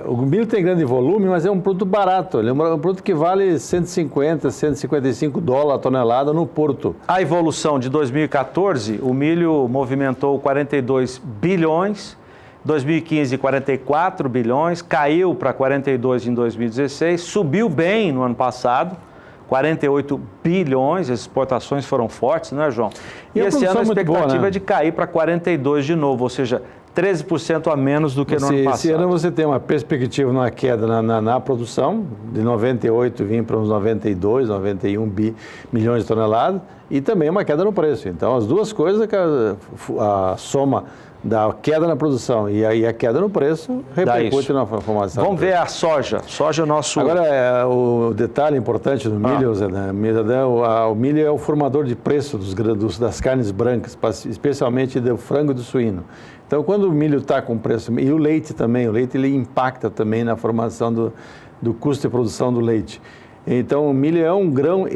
o milho tem grande volume, mas é um produto barato. Ele é um produto que vale 150, 155 dólares a tonelada no porto. A evolução de 2014, o milho movimentou 42 bilhões, 2015 44 bilhões, caiu para 42 em 2016, subiu bem no ano passado, 48 bilhões, as exportações foram fortes, não é, João? E esse ano a expectativa é de cair para 42 de novo, ou seja, 13% a menos do que no ano passado. Esse ano você tem uma perspectiva, uma queda na produção, de 98 vir para uns 92, 91 milhões de toneladas, e também uma queda no preço. Então, as duas coisas, a soma da queda na produção e a queda no preço, repercute na formação. Vamos ver a soja. Soja é o nosso... Agora, o detalhe importante do milho, o milho é o formador de preço das carnes brancas, especialmente do frango e do suíno. Então, quando o milho está com preço, e o leite também, ele impacta também na formação do custo de produção do leite. Então, o milho é um grão,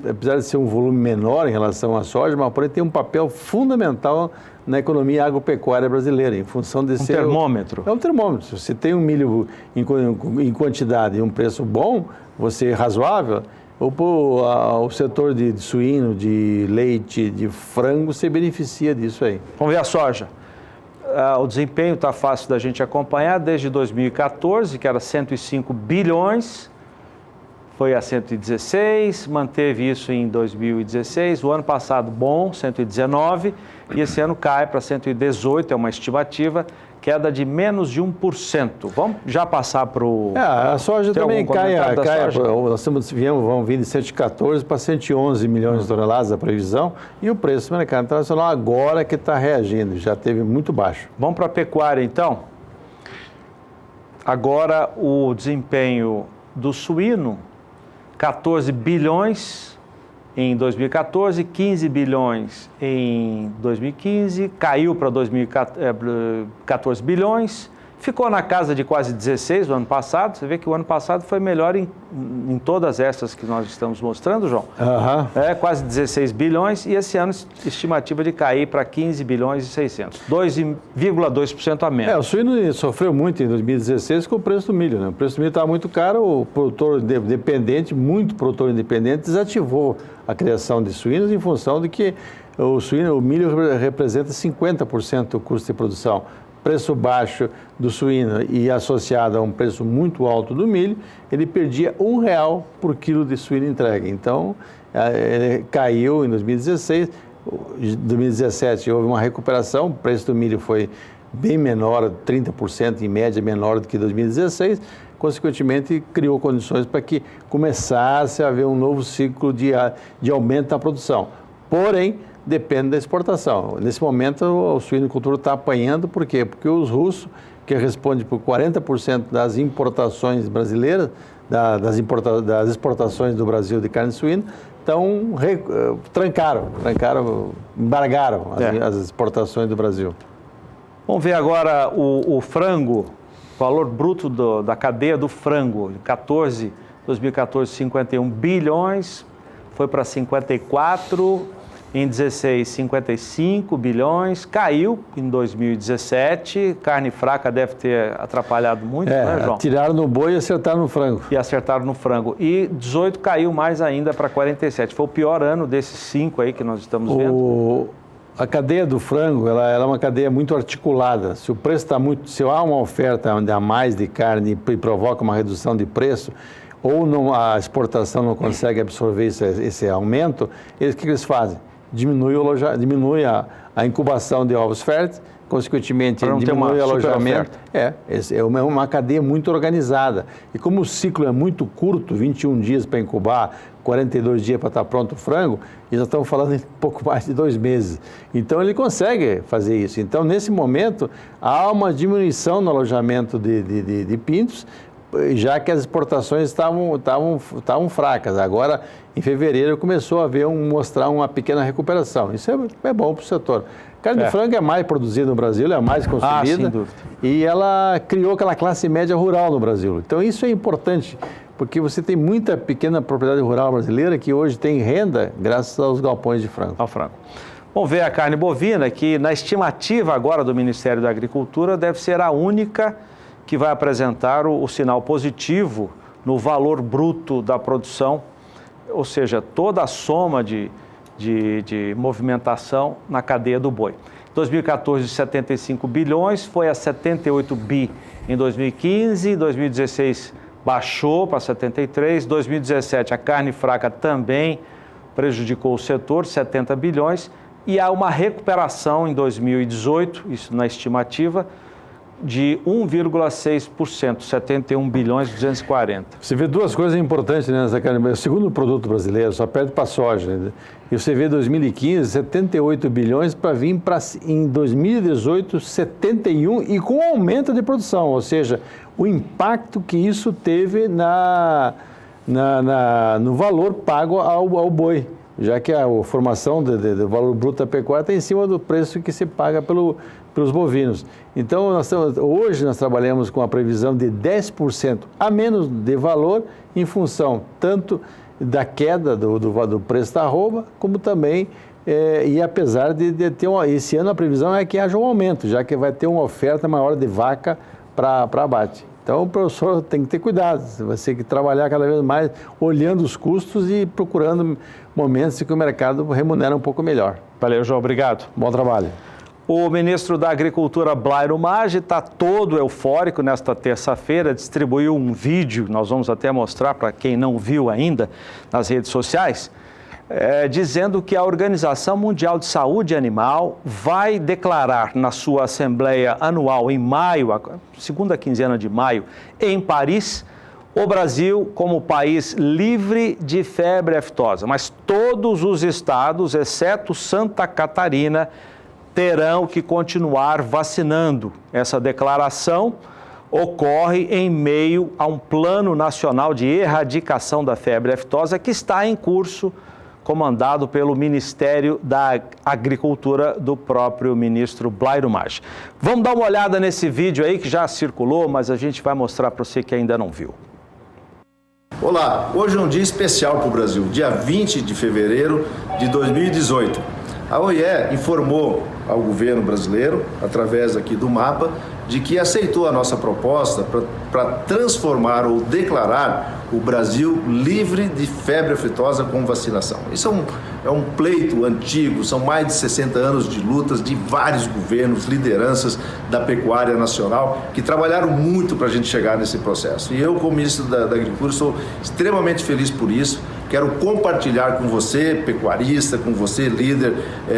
apesar de ser um volume menor em relação à soja, mas porém tem um papel fundamental na economia agropecuária brasileira, em função de ser... termômetro. É um termômetro. Se você tem um milho em quantidade e um preço bom, razoável, o setor de suíno, de leite, de frango, se beneficia disso aí. Vamos ver a soja. O desempenho está fácil da gente acompanhar desde 2014, que era 105 bilhões, foi a 116, manteve isso em 2016, o ano passado bom, 119, e esse ano cai para 118, é uma estimativa, queda de menos de 1%. Vamos já passar para o... a soja também cai, vamos vir de 114 para 111 milhões de toneladas a previsão, e o preço do mercado internacional agora que está reagindo, já teve muito baixo. Vamos para a pecuária então? Agora o desempenho do suíno, 14 bilhões em 2014, 15 bilhões em 2015, caiu para 14 bilhões, ficou na casa de quase 16 no ano passado. Você vê que o ano passado foi melhor em todas essas que nós estamos mostrando, João. Quase 16 bilhões e esse ano estimativa de cair para 15 bilhões e 600, 2,2% a menos. O suíno sofreu muito em 2016 com o preço do milho, né? O preço do milho estava muito caro, o produtor independente, muito produtor independente, desativou a criação de suínos em função de que o milho representa 50% do custo de produção. Preço baixo do suíno e associado a um preço muito alto do milho, ele perdia R$1 por quilo de suíno entregue. Então, ele caiu em 2016, em 2017 houve uma recuperação, o preço do milho foi bem menor, 30% em média menor do que 2016, consequentemente criou condições para que começasse a haver um novo ciclo de aumento da produção. Porém, depende da exportação. Nesse momento, a suinocultura está apanhando, por quê? Porque os russos, que respondem por 40% das importações brasileiras, das exportações do Brasil de carne suína, embargaram as exportações do Brasil. Vamos ver agora o frango, valor bruto da cadeia do frango, 2014, 51 bilhões, foi para 54, em 16, 55 bilhões, caiu em 2017, carne fraca deve ter atrapalhado muito, né, João? Tiraram no boi e acertaram no frango. E 18 caiu mais ainda para 47, foi o pior ano desses 5 aí que nós estamos vendo. A cadeia do frango, ela é uma cadeia muito articulada. Se o preço está se há uma oferta a mais de carne e provoca uma redução de preço, ou a exportação não consegue absorver esse aumento, o que eles fazem? diminui a incubação de ovos férteis, consequentemente diminui o alojamento. É uma cadeia muito organizada. E como o ciclo é muito curto, 21 dias para incubar, 42 dias para estar pronto o frango, e já estamos falando em pouco mais de 2 meses. Então ele consegue fazer isso. Então nesse momento há uma diminuição no alojamento de pintos, já que as exportações estavam fracas. Agora, em fevereiro, começou a mostrar uma pequena recuperação. Isso é bom para o setor. Carne de frango é mais produzida no Brasil, é mais consumida. Sem dúvida. E ela criou aquela classe média rural no Brasil. Então isso é importante, porque você tem muita pequena propriedade rural brasileira que hoje tem renda graças aos galpões de frango. Ao frango. Vamos ver a carne bovina, que na estimativa agora do Ministério da Agricultura deve ser a única que vai apresentar o sinal positivo no valor bruto da produção, ou seja, toda a soma de movimentação na cadeia do boi. Em 2014, 75 bilhões, foi a 78 bi em 2015, em 2016 baixou para 73, 2017 a carne fraca também prejudicou o setor, 70 bilhões, e há uma recuperação em 2018, isso na estimativa, de 1,6%, 71 bilhões 240. Você vê duas coisas importantes nessa carne. O segundo produto brasileiro, só perde para a soja. Né? E você vê 2015, 78 bilhões para vir em 2018, 71 e com aumento de produção. Ou seja, o impacto que isso teve no valor pago ao boi. Já que a formação do valor bruto da pecuária está em cima do preço que se paga pelos bovinos. Então, hoje nós trabalhamos com a previsão de 10% a menos de valor em função tanto da queda do preço da arroba, como também, e apesar de ter esse ano a previsão é que haja um aumento, já que vai ter uma oferta maior de vaca para abate. Então, o professor tem que ter cuidado, você vai ter que trabalhar cada vez mais olhando os custos e procurando momentos em que o mercado remunera um pouco melhor. Valeu, João, obrigado. Bom trabalho. O ministro da Agricultura, Blairo Maggi, está todo eufórico nesta terça-feira, distribuiu um vídeo, nós vamos até mostrar para quem não viu ainda nas redes sociais, dizendo que a Organização Mundial de Saúde Animal vai declarar na sua Assembleia Anual em maio, a segunda quinzena de maio, em Paris, o Brasil como país livre de febre aftosa. Mas todos os estados, exceto Santa Catarina, terão que continuar vacinando. Essa declaração ocorre em meio a um plano nacional de erradicação da febre aftosa que está em curso, comandado pelo Ministério da Agricultura do próprio ministro Blairo Maggi. Vamos dar uma olhada nesse vídeo aí que já circulou, mas a gente vai mostrar para você que ainda não viu. Olá, hoje é um dia especial para o Brasil, dia 20 de fevereiro de 2018. A OIE informou ao governo brasileiro, através aqui do mapa, de que aceitou a nossa proposta para transformar ou declarar o Brasil livre de febre aftosa com vacinação. Isso é um pleito antigo, são mais de 60 anos de lutas de vários governos, lideranças da pecuária nacional, que trabalharam muito para a gente chegar nesse processo. E eu, como ministro da Agricultura, sou extremamente feliz por isso. Quero compartilhar com você, pecuarista, com você, líder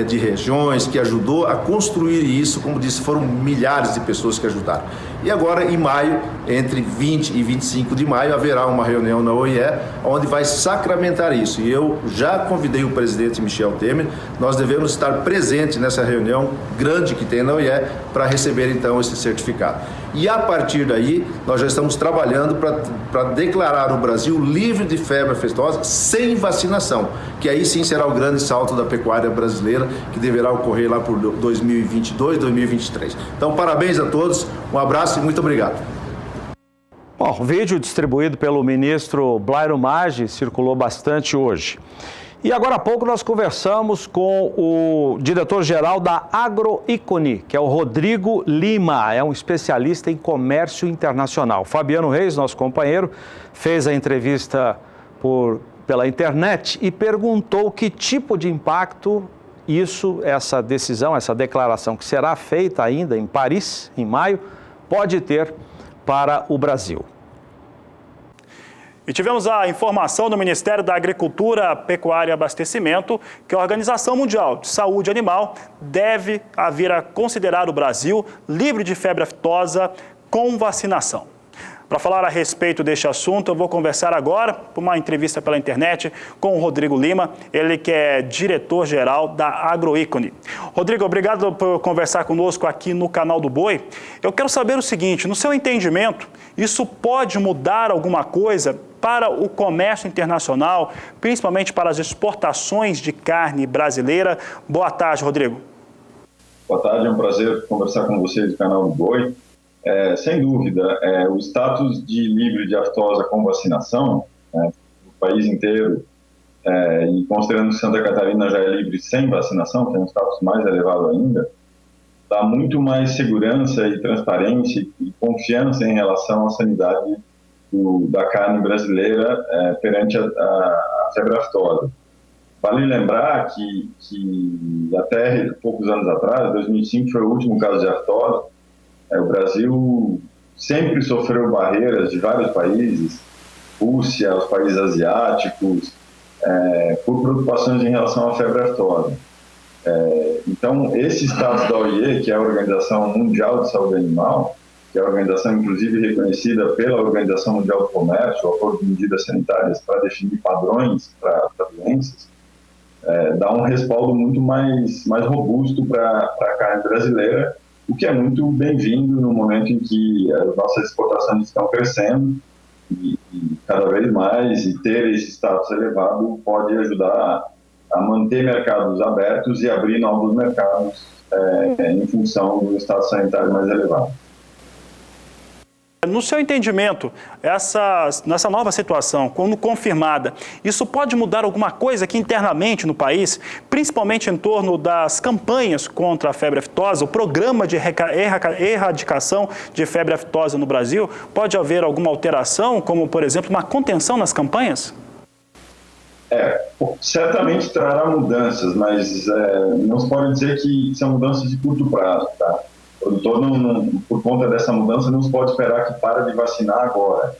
de regiões, que ajudou a construir isso. Como disse, foram milhares de pessoas que ajudaram. E agora, em maio, entre 20 e 25 de maio, haverá uma reunião na OIE, onde vai sacramentar isso. E eu já convidei o presidente Michel Temer, nós devemos estar presentes nessa reunião grande que tem na OIE, para receber, então, esse certificado. E a partir daí, nós já estamos trabalhando para declarar o Brasil livre de febre aftosa sem vacinação, que aí sim será o grande salto da pecuária brasileira, que deverá ocorrer lá por 2022, 2023. Então, parabéns a todos, um abraço e muito obrigado. Bom, o vídeo distribuído pelo ministro Blairo Maggi circulou bastante hoje. E agora há pouco nós conversamos com o diretor-geral da Agroicone, que é o Rodrigo Lima, é um especialista em comércio internacional. Fabiano Reis, nosso companheiro, fez a entrevista pela internet e perguntou que tipo de impacto essa decisão, essa declaração que será feita ainda em Paris, em maio, pode ter para o Brasil. E tivemos a informação do Ministério da Agricultura, Pecuária e Abastecimento que a Organização Mundial de Saúde Animal deve vir a considerar o Brasil livre de febre aftosa com vacinação. Para falar a respeito deste assunto, eu vou conversar agora, por uma entrevista pela internet, com o Rodrigo Lima, ele que é diretor-geral da Agroícone. Rodrigo, obrigado por conversar conosco aqui no Canal do Boi. Eu quero saber o seguinte, no seu entendimento, isso pode mudar alguma coisa para o comércio internacional, principalmente para as exportações de carne brasileira? Boa tarde, Rodrigo. Boa tarde, é um prazer conversar com vocês do Canal do Boi. Sem dúvida, o status de livre de aftosa com vacinação, no país inteiro, e considerando que Santa Catarina já é livre sem vacinação, que é um status mais elevado ainda, dá muito mais segurança e transparência e confiança em relação à sanidade da carne brasileira perante a febre aftosa. Vale lembrar que até poucos anos atrás, 2005 foi o último caso de aftosa. O Brasil sempre sofreu barreiras de vários países, Rússia, os países asiáticos, por preocupações em relação à febre aftosa. Então, esse status da OIE, que é a Organização Mundial de Saúde Animal, que é a organização inclusive reconhecida pela Organização Mundial do Comércio, o acordo de medidas sanitárias para definir padrões para doenças, dá um respaldo muito mais robusto para a carne brasileira, o que é muito bem-vindo no momento em que as nossas exportações estão crescendo e cada vez mais, e ter esse status elevado pode ajudar a manter mercados abertos e abrir novos mercados em função do status sanitário mais elevado. No seu entendimento, nessa nova situação, quando confirmada, isso pode mudar alguma coisa aqui internamente no país, principalmente em torno das campanhas contra a febre aftosa, o programa de erradicação de febre aftosa no Brasil? Pode haver alguma alteração, como, por exemplo, uma contenção nas campanhas? Certamente trará mudanças, mas não se pode dizer que são mudanças de curto prazo, tá? O produtor, por conta dessa mudança, não se pode esperar que pare de vacinar agora.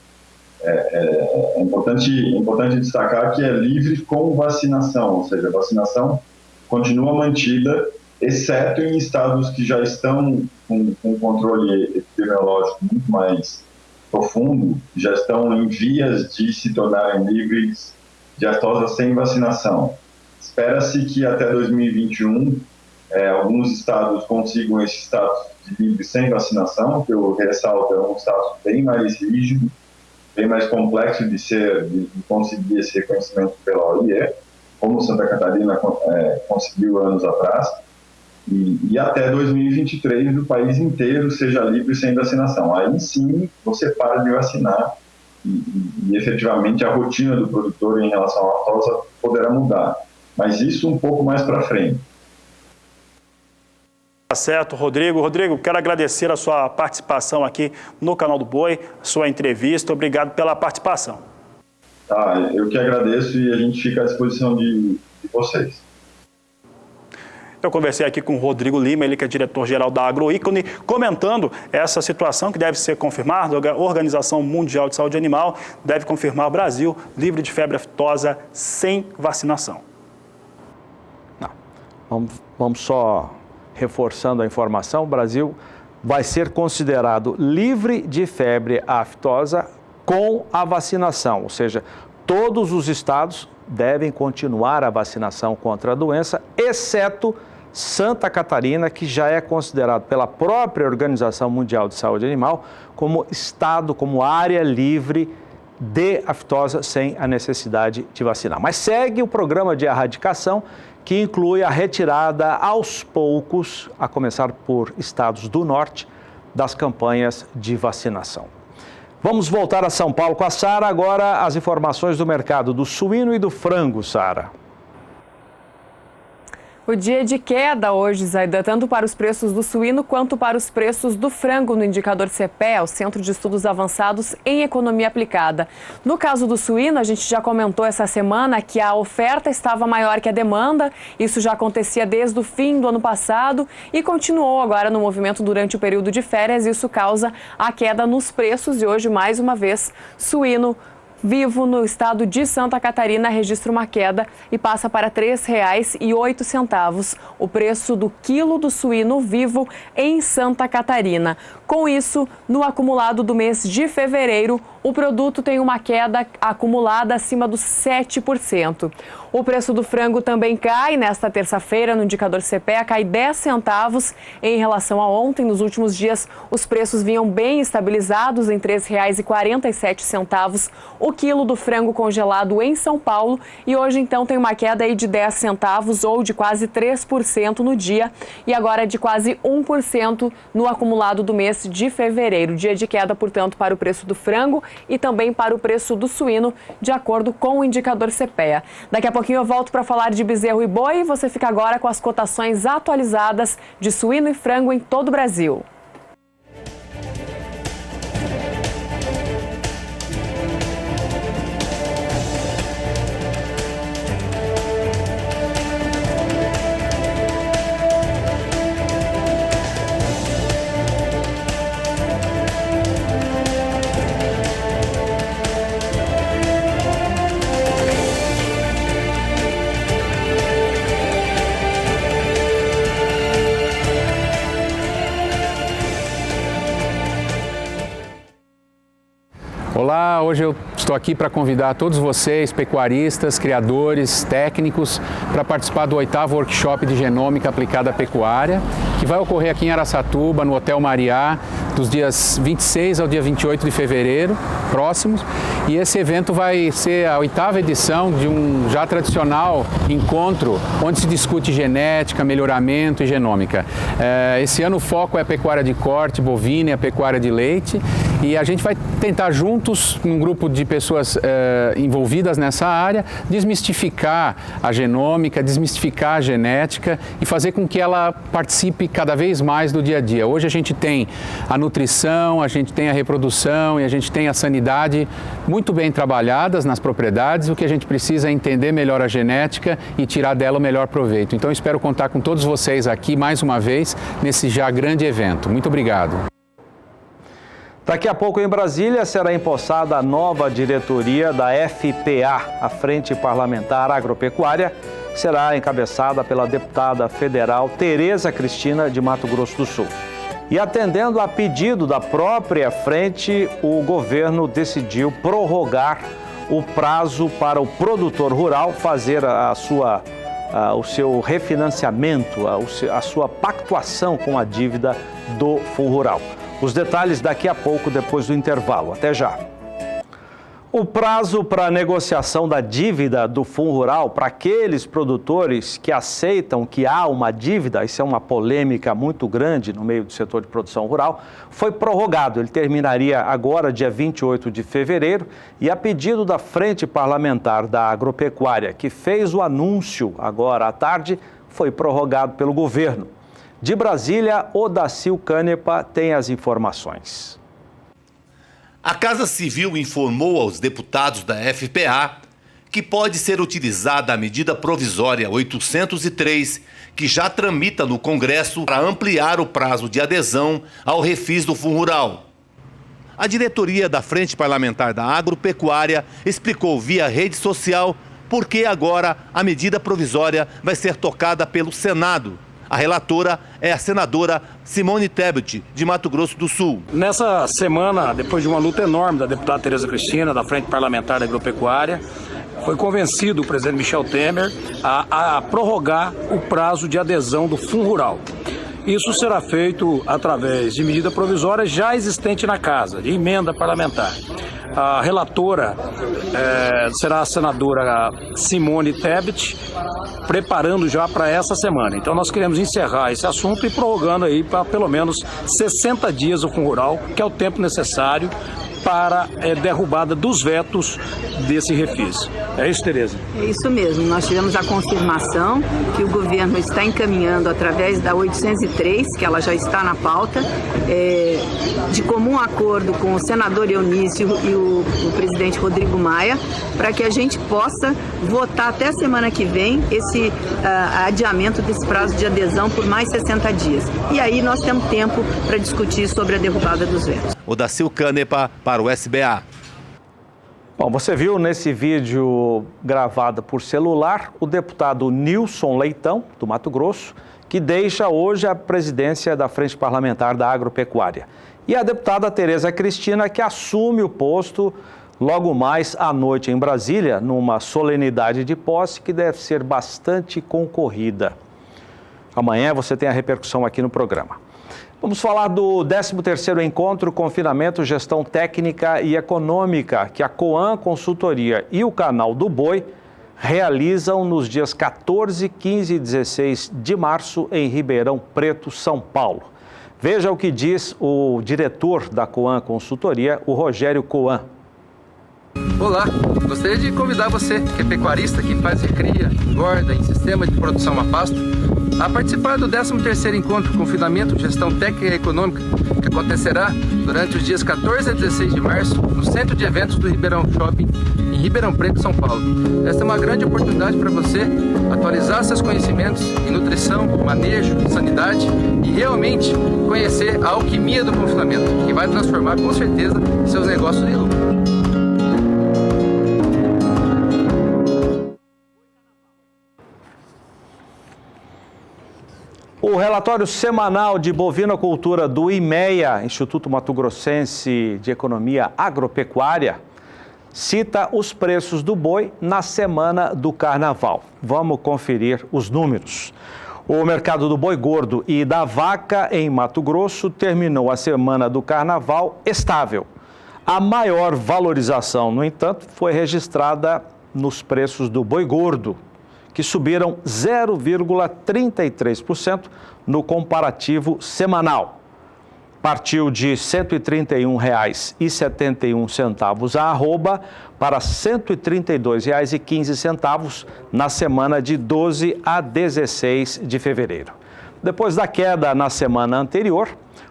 É importante destacar que é livre com vacinação, ou seja, a vacinação continua mantida, exceto em estados que já estão com controle epidemiológico muito mais profundo, já estão em vias de se tornarem livres de aftosa sem vacinação. Espera-se que até 2021 alguns estados consigam esse status de livre sem vacinação, que eu ressalto, é um status bem mais rígido, bem mais complexo de conseguir esse reconhecimento pela OIE, como Santa Catarina conseguiu anos atrás, e até 2023 o país inteiro seja livre sem vacinação. Aí sim você para de vacinar e efetivamente a rotina do produtor em relação à aftosa poderá mudar, mas isso um pouco mais para frente. Tá certo, Rodrigo. Rodrigo, quero agradecer a sua participação aqui no Canal do Boi, sua entrevista. Obrigado pela participação. Eu que agradeço e a gente fica à disposição de vocês. Eu conversei aqui com o Rodrigo Lima, ele que é diretor-geral da Agroícone, comentando essa situação que deve ser confirmada. A Organização Mundial de Saúde Animal deve confirmar o Brasil livre de febre aftosa sem vacinação. Vamos só reforçando a informação, o Brasil vai ser considerado livre de febre aftosa com a vacinação, ou seja, todos os estados devem continuar a vacinação contra a doença, exceto Santa Catarina, que já é considerado pela própria Organização Mundial de Saúde Animal como estado, como área livre de aftosa sem a necessidade de vacinar. Mas segue o programa de erradicação, que inclui a retirada aos poucos, a começar por estados do norte, das campanhas de vacinação. Vamos voltar a São Paulo com a Sara. Agora as informações do mercado do suíno e do frango, Sara. O dia de queda hoje, Zaidan, tanto para os preços do suíno quanto para os preços do frango no indicador CPEA, o Centro de Estudos Avançados em Economia Aplicada. No caso do suíno, a gente já comentou essa semana que a oferta estava maior que a demanda. Isso já acontecia desde o fim do ano passado e continuou agora no movimento durante o período de férias. Isso causa a queda nos preços e hoje, mais uma vez, suíno vivo no estado de Santa Catarina registra uma queda e passa para R$ 3,08 o preço do quilo do suíno vivo em Santa Catarina. Com isso, no acumulado do mês de fevereiro, o produto tem uma queda acumulada acima dos 7%. O preço do frango também cai nesta terça-feira no indicador CPEA, cai 10 centavos em relação a ontem. Nos últimos dias, os preços vinham bem estabilizados em R$ 3,47 o quilo do frango congelado em São Paulo. E hoje, então, tem uma queda aí de 10 centavos ou de quase 3% no dia e agora de quase 1% no acumulado do mês de fevereiro. Dia de queda, portanto, para o preço do frango e também para o preço do suíno, de acordo com o indicador CPEA. Daqui a pouquinho eu volto para falar de bezerro e boi. Você fica agora com as cotações atualizadas de suíno e frango em todo o Brasil. Olá, hoje eu estou aqui para convidar todos vocês, pecuaristas, criadores, técnicos, para participar do 8º Workshop de Genômica Aplicada à Pecuária, que vai ocorrer aqui em Araçatuba, no Hotel Mariá, dos dias 26 ao dia 28 de fevereiro, próximos. E esse evento vai ser a 8ª edição de um já tradicional encontro onde se discute genética, melhoramento e genômica. Esse ano o foco é a pecuária de corte bovina e a pecuária de leite. E a gente vai tentar juntos, num grupo de pessoas envolvidas nessa área, desmistificar a genômica, desmistificar a genética e fazer com que ela participe cada vez mais do dia a dia. Hoje a gente tem a nutrição, a gente tem a reprodução e a gente tem a sanidade muito bem trabalhadas nas propriedades. O que a gente precisa é entender melhor a genética e tirar dela o melhor proveito. Então eu espero contar com todos vocês aqui mais uma vez nesse já grande evento. Muito obrigado. Daqui a pouco em Brasília será empossada a nova diretoria da FPA, a Frente Parlamentar Agropecuária, será encabeçada pela deputada federal Tereza Cristina de Mato Grosso do Sul. E atendendo a pedido da própria frente, o governo decidiu prorrogar o prazo para o produtor rural fazer o seu refinanciamento, a sua pactuação com a dívida do Fundo Rural. Os detalhes daqui a pouco, depois do intervalo. Até já. O prazo para a negociação da dívida do Fundo Rural para aqueles produtores que aceitam que há uma dívida, isso é uma polêmica muito grande no meio do setor de produção rural, foi prorrogado. Ele terminaria agora, dia 28 de fevereiro, e a pedido da Frente Parlamentar da Agropecuária, que fez o anúncio agora à tarde, foi prorrogado pelo governo. De Brasília, Odacil Canepa tem as informações. A Casa Civil informou aos deputados da FPA que pode ser utilizada a medida provisória 803, que já tramita no Congresso para ampliar o prazo de adesão ao refis do Fundo Rural. A diretoria da Frente Parlamentar da Agropecuária explicou via rede social por que agora a medida provisória vai ser tocada pelo Senado. A relatora é a senadora Simone Tebet, de Mato Grosso do Sul. Nessa semana, depois de uma luta enorme da deputada Tereza Cristina, da Frente Parlamentar da Agropecuária, foi convencido o presidente Michel Temer a prorrogar o prazo de adesão do Fundo Rural. Isso será feito através de medida provisória já existente na Casa, de emenda parlamentar. A relatora será a senadora Simone Tebet, preparando já para essa semana. Então nós queremos encerrar esse assunto e prorrogando aí para pelo menos 60 dias o Fundo Rural, que é o tempo necessário para derrubada dos vetos desse refis. É isso, Tereza? É isso mesmo. Nós tivemos a confirmação que o governo está encaminhando através da 803, que ela já está na pauta, de comum acordo com o senador Eunício e o presidente Rodrigo Maia, para que a gente possa votar até a semana que vem esse adiamento desse prazo de adesão por mais 60 dias. E aí nós temos tempo para discutir sobre a derrubada dos vetos. Odacil Canepa para o SBA. Bom, você viu nesse vídeo gravado por celular o deputado Nilson Leitão, do Mato Grosso, que deixa hoje a presidência da Frente Parlamentar da Agropecuária. E a deputada Tereza Cristina, que assume o posto logo mais à noite em Brasília, numa solenidade de posse que deve ser bastante concorrida. Amanhã você tem a repercussão aqui no programa. Vamos falar do 13º Encontro Confinamento, Gestão Técnica e Econômica, que a Coan Consultoria e o Canal do Boi realizam nos dias 14, 15 e 16 de março em Ribeirão Preto, São Paulo. Veja o que diz o diretor da Coan Consultoria, o Rogério Coan. Olá, gostaria de convidar você, que é pecuarista, que faz recria, engorda em sistema de produção a pasto, a participar do 13º Encontro Confinamento, Gestão Técnica e Econômica, que acontecerá durante os dias 14 a 16 de março, no Centro de Eventos do Ribeirão Shopping, em Ribeirão Preto, São Paulo. Esta é uma grande oportunidade para você atualizar seus conhecimentos em nutrição, manejo, sanidade e realmente conhecer a alquimia do confinamento, que vai transformar com certeza seus negócios em lucro. O relatório semanal de bovinocultura do IMEA, Instituto Mato Grossense de Economia Agropecuária, cita os preços do boi na semana do Carnaval. Vamos conferir os números. O mercado do boi gordo e da vaca em Mato Grosso terminou a semana do Carnaval estável. A maior valorização, no entanto, foi registrada nos preços do boi gordo, que subiram 0,33% no comparativo semanal. Partiu de R$ 131,71 a arroba para R$ 132,15 na semana de 12 a 16 de fevereiro. Depois da queda na semana anterior,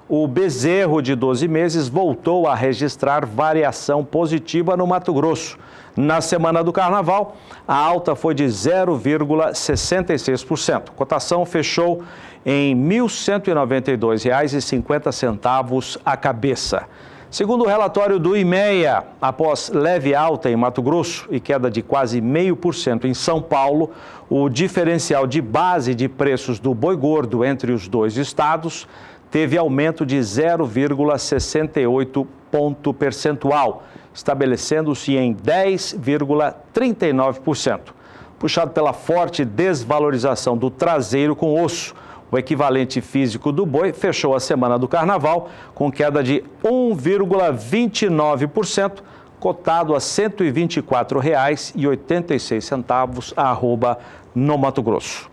o bezerro de 12 meses voltou a registrar variação positiva no Mato Grosso. Na semana do Carnaval, a alta foi de 0,66%. A cotação fechou em R$ 1.192,50 a cabeça. Segundo o relatório do IMEA, após leve alta em Mato Grosso e queda de quase 0,5% em São Paulo, o diferencial de base de preços do boi gordo entre os dois estados teve aumento de 0,68 ponto percentual, estabelecendo-se em 10,39%. Puxado pela forte desvalorização do traseiro com osso, o equivalente físico do boi fechou a semana do Carnaval com queda de 1,29%, cotado a R$ 124,86 a arroba no Mato Grosso.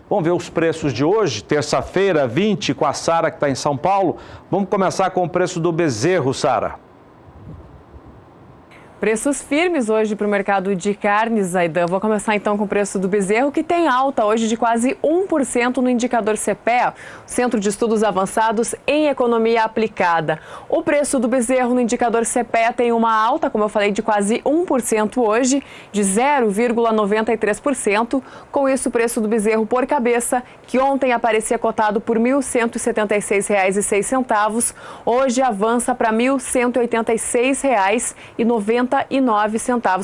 Vamos ver os preços de hoje, terça-feira, 20, com a Sara, que está em São Paulo. Vamos começar com o preço do bezerro, Sara. Preços firmes hoje para o mercado de carnes, Aidan. Vou começar então com o preço do bezerro, que tem alta hoje de quase 1% no indicador CPEA, Centro de Estudos Avançados em Economia Aplicada. O preço do bezerro no indicador CPEA tem uma alta, como eu falei, de quase 1% hoje, de 0,93%. Com isso, o preço do bezerro por cabeça, que ontem aparecia cotado por R$ 1.176,06, hoje avança para R$ 1.186,99,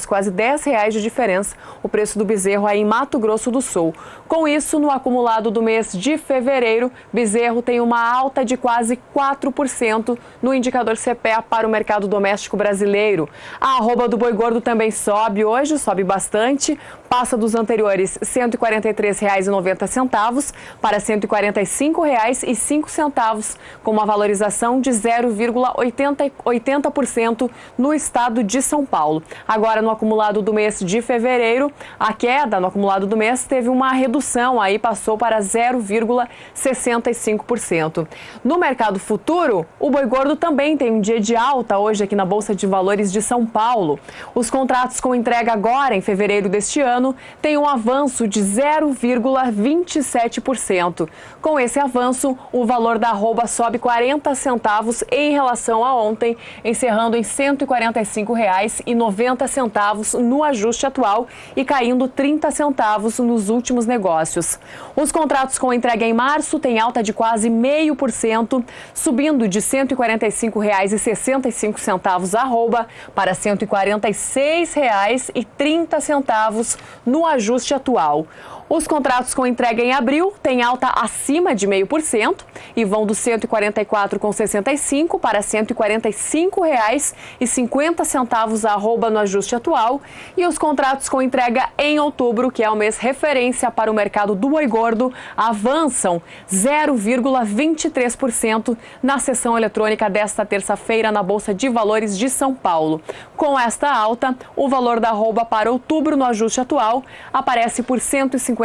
quase R$10 de diferença, o preço do bezerro aí em Mato Grosso do Sul. Com isso, no acumulado do mês de fevereiro, bezerro tem uma alta de quase 4% no indicador CPEA para o mercado doméstico brasileiro. A arroba do boi gordo também sobe hoje, sobe bastante, passa dos anteriores R$ 143,90 para R$ 145,05, com uma valorização de 0,80% no estado de São Paulo. Agora, no acumulado do mês de fevereiro, a queda no acumulado do mês teve uma redução, aí passou para 0,65%. No mercado futuro, o boi gordo também tem um dia de alta hoje aqui na Bolsa de Valores de São Paulo. Os contratos com entrega agora, em fevereiro deste ano, têm um avanço de 0,27%. Com esse avanço, o valor da arroba sobe 40 centavos em relação a ontem, encerrando em R$ 145,00 R$5,90 no ajuste atual e caindo 30 centavos nos últimos negócios. Os contratos com entrega em março têm alta de quase 0,5%, subindo de R$ 145,65 arroba para R$ 146,30 no ajuste atual. Os contratos com entrega em abril têm alta acima de 0,5% e vão do R$ 144,65 para R$ 145,50 arroba no ajuste atual. E os contratos com entrega em outubro, que é o mês referência para o mercado do boi gordo, avançam 0,23% na sessão eletrônica desta terça-feira na Bolsa de Valores de São Paulo. Com esta alta, o valor da arroba para outubro no ajuste atual aparece por R$ 152,20.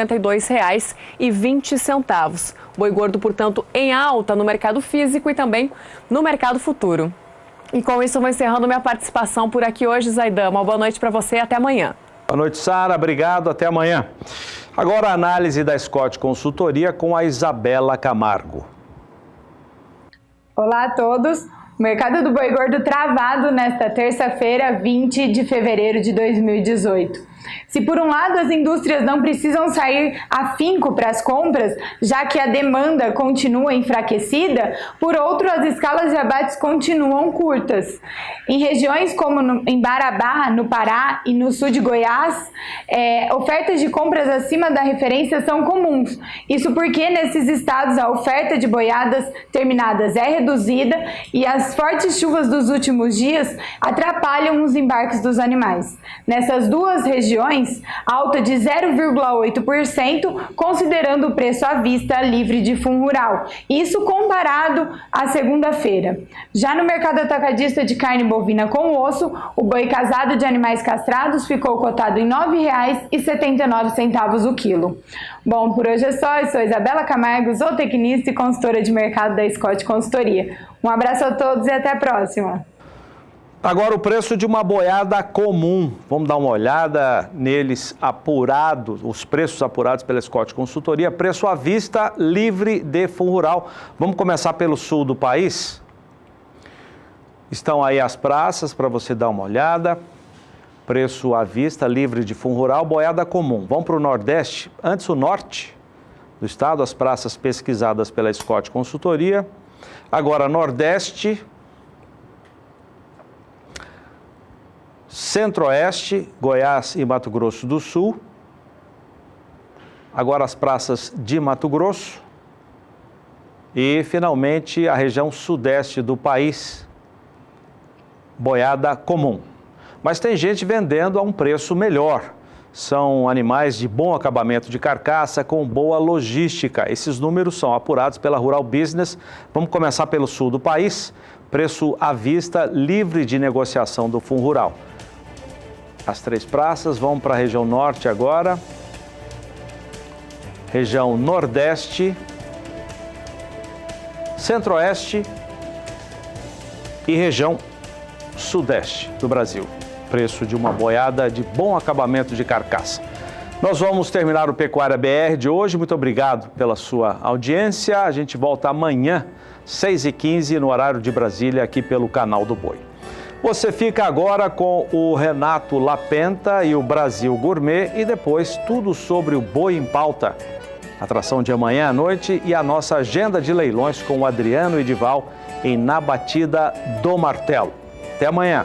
Boi gordo, portanto, em alta no mercado físico e também no mercado futuro. E com isso eu vou encerrando minha participação por aqui hoje, Zaidan. Uma boa noite para você e até amanhã. Boa noite, Sara. Obrigado. Até amanhã. Agora a análise da Scott Consultoria com a Isabela Camargo. Olá a todos. O mercado do boi gordo travado nesta terça-feira, 20 de fevereiro de 2018. Se por um lado as indústrias não precisam sair afinco para as compras, já que a demanda continua enfraquecida, por outro as escalas de abates continuam curtas. Em regiões como em Marabá, no Pará e no sul de Goiás, ofertas de compras acima da referência são comuns. Isso porque nesses estados a oferta de boiadas terminadas é reduzida e as fortes chuvas dos últimos dias atrapalham os embarques dos animais. Nessas duas regiões, alta de 0,8%, considerando o preço à vista livre de fundo rural. Isso comparado à segunda-feira. Já no mercado atacadista de carne bovina com osso, o boi casado de animais castrados ficou cotado em R$ 9,79 o quilo. Bom, por hoje é só. Eu sou Isabela Camargo, zootecnista e consultora de mercado da Scott Consultoria. Um abraço a todos e até a próxima. Agora o preço de uma boiada comum. Vamos dar uma olhada neles apurados, os preços apurados pela Scott Consultoria. Preço à vista, livre de fundo rural. Vamos começar pelo sul do país. Estão aí as praças para você dar uma olhada. Preço à vista, livre de fundo rural, boiada comum. Vamos para o Nordeste. Antes o Norte do estado, as praças pesquisadas pela Scott Consultoria. Agora Nordeste, Centro-Oeste, Goiás e Mato Grosso do Sul. Agora as praças de Mato Grosso. E, finalmente, a região sudeste do país, boiada comum. Mas tem gente vendendo a um preço melhor. São animais de bom acabamento de carcaça, com boa logística. Esses números são apurados pela Rural Business. Vamos começar pelo sul do país. Preço à vista, livre de negociação do fundo rural. As três praças, vamos para a região norte agora. Região nordeste, centro-oeste e região sudeste do Brasil. Preço de uma boiada de bom acabamento de carcaça. Nós vamos terminar o Pecuária BR de hoje. Muito obrigado pela sua audiência. A gente volta amanhã, 6h15, no horário de Brasília, aqui pelo Canal do Boi. Você fica agora com o Renato Lapenta e o Brasil Gourmet e depois tudo sobre o Boi em Pauta. Atração de amanhã à noite e a nossa agenda de leilões com o Adriano Edival em Na Batida do Martelo. Até amanhã.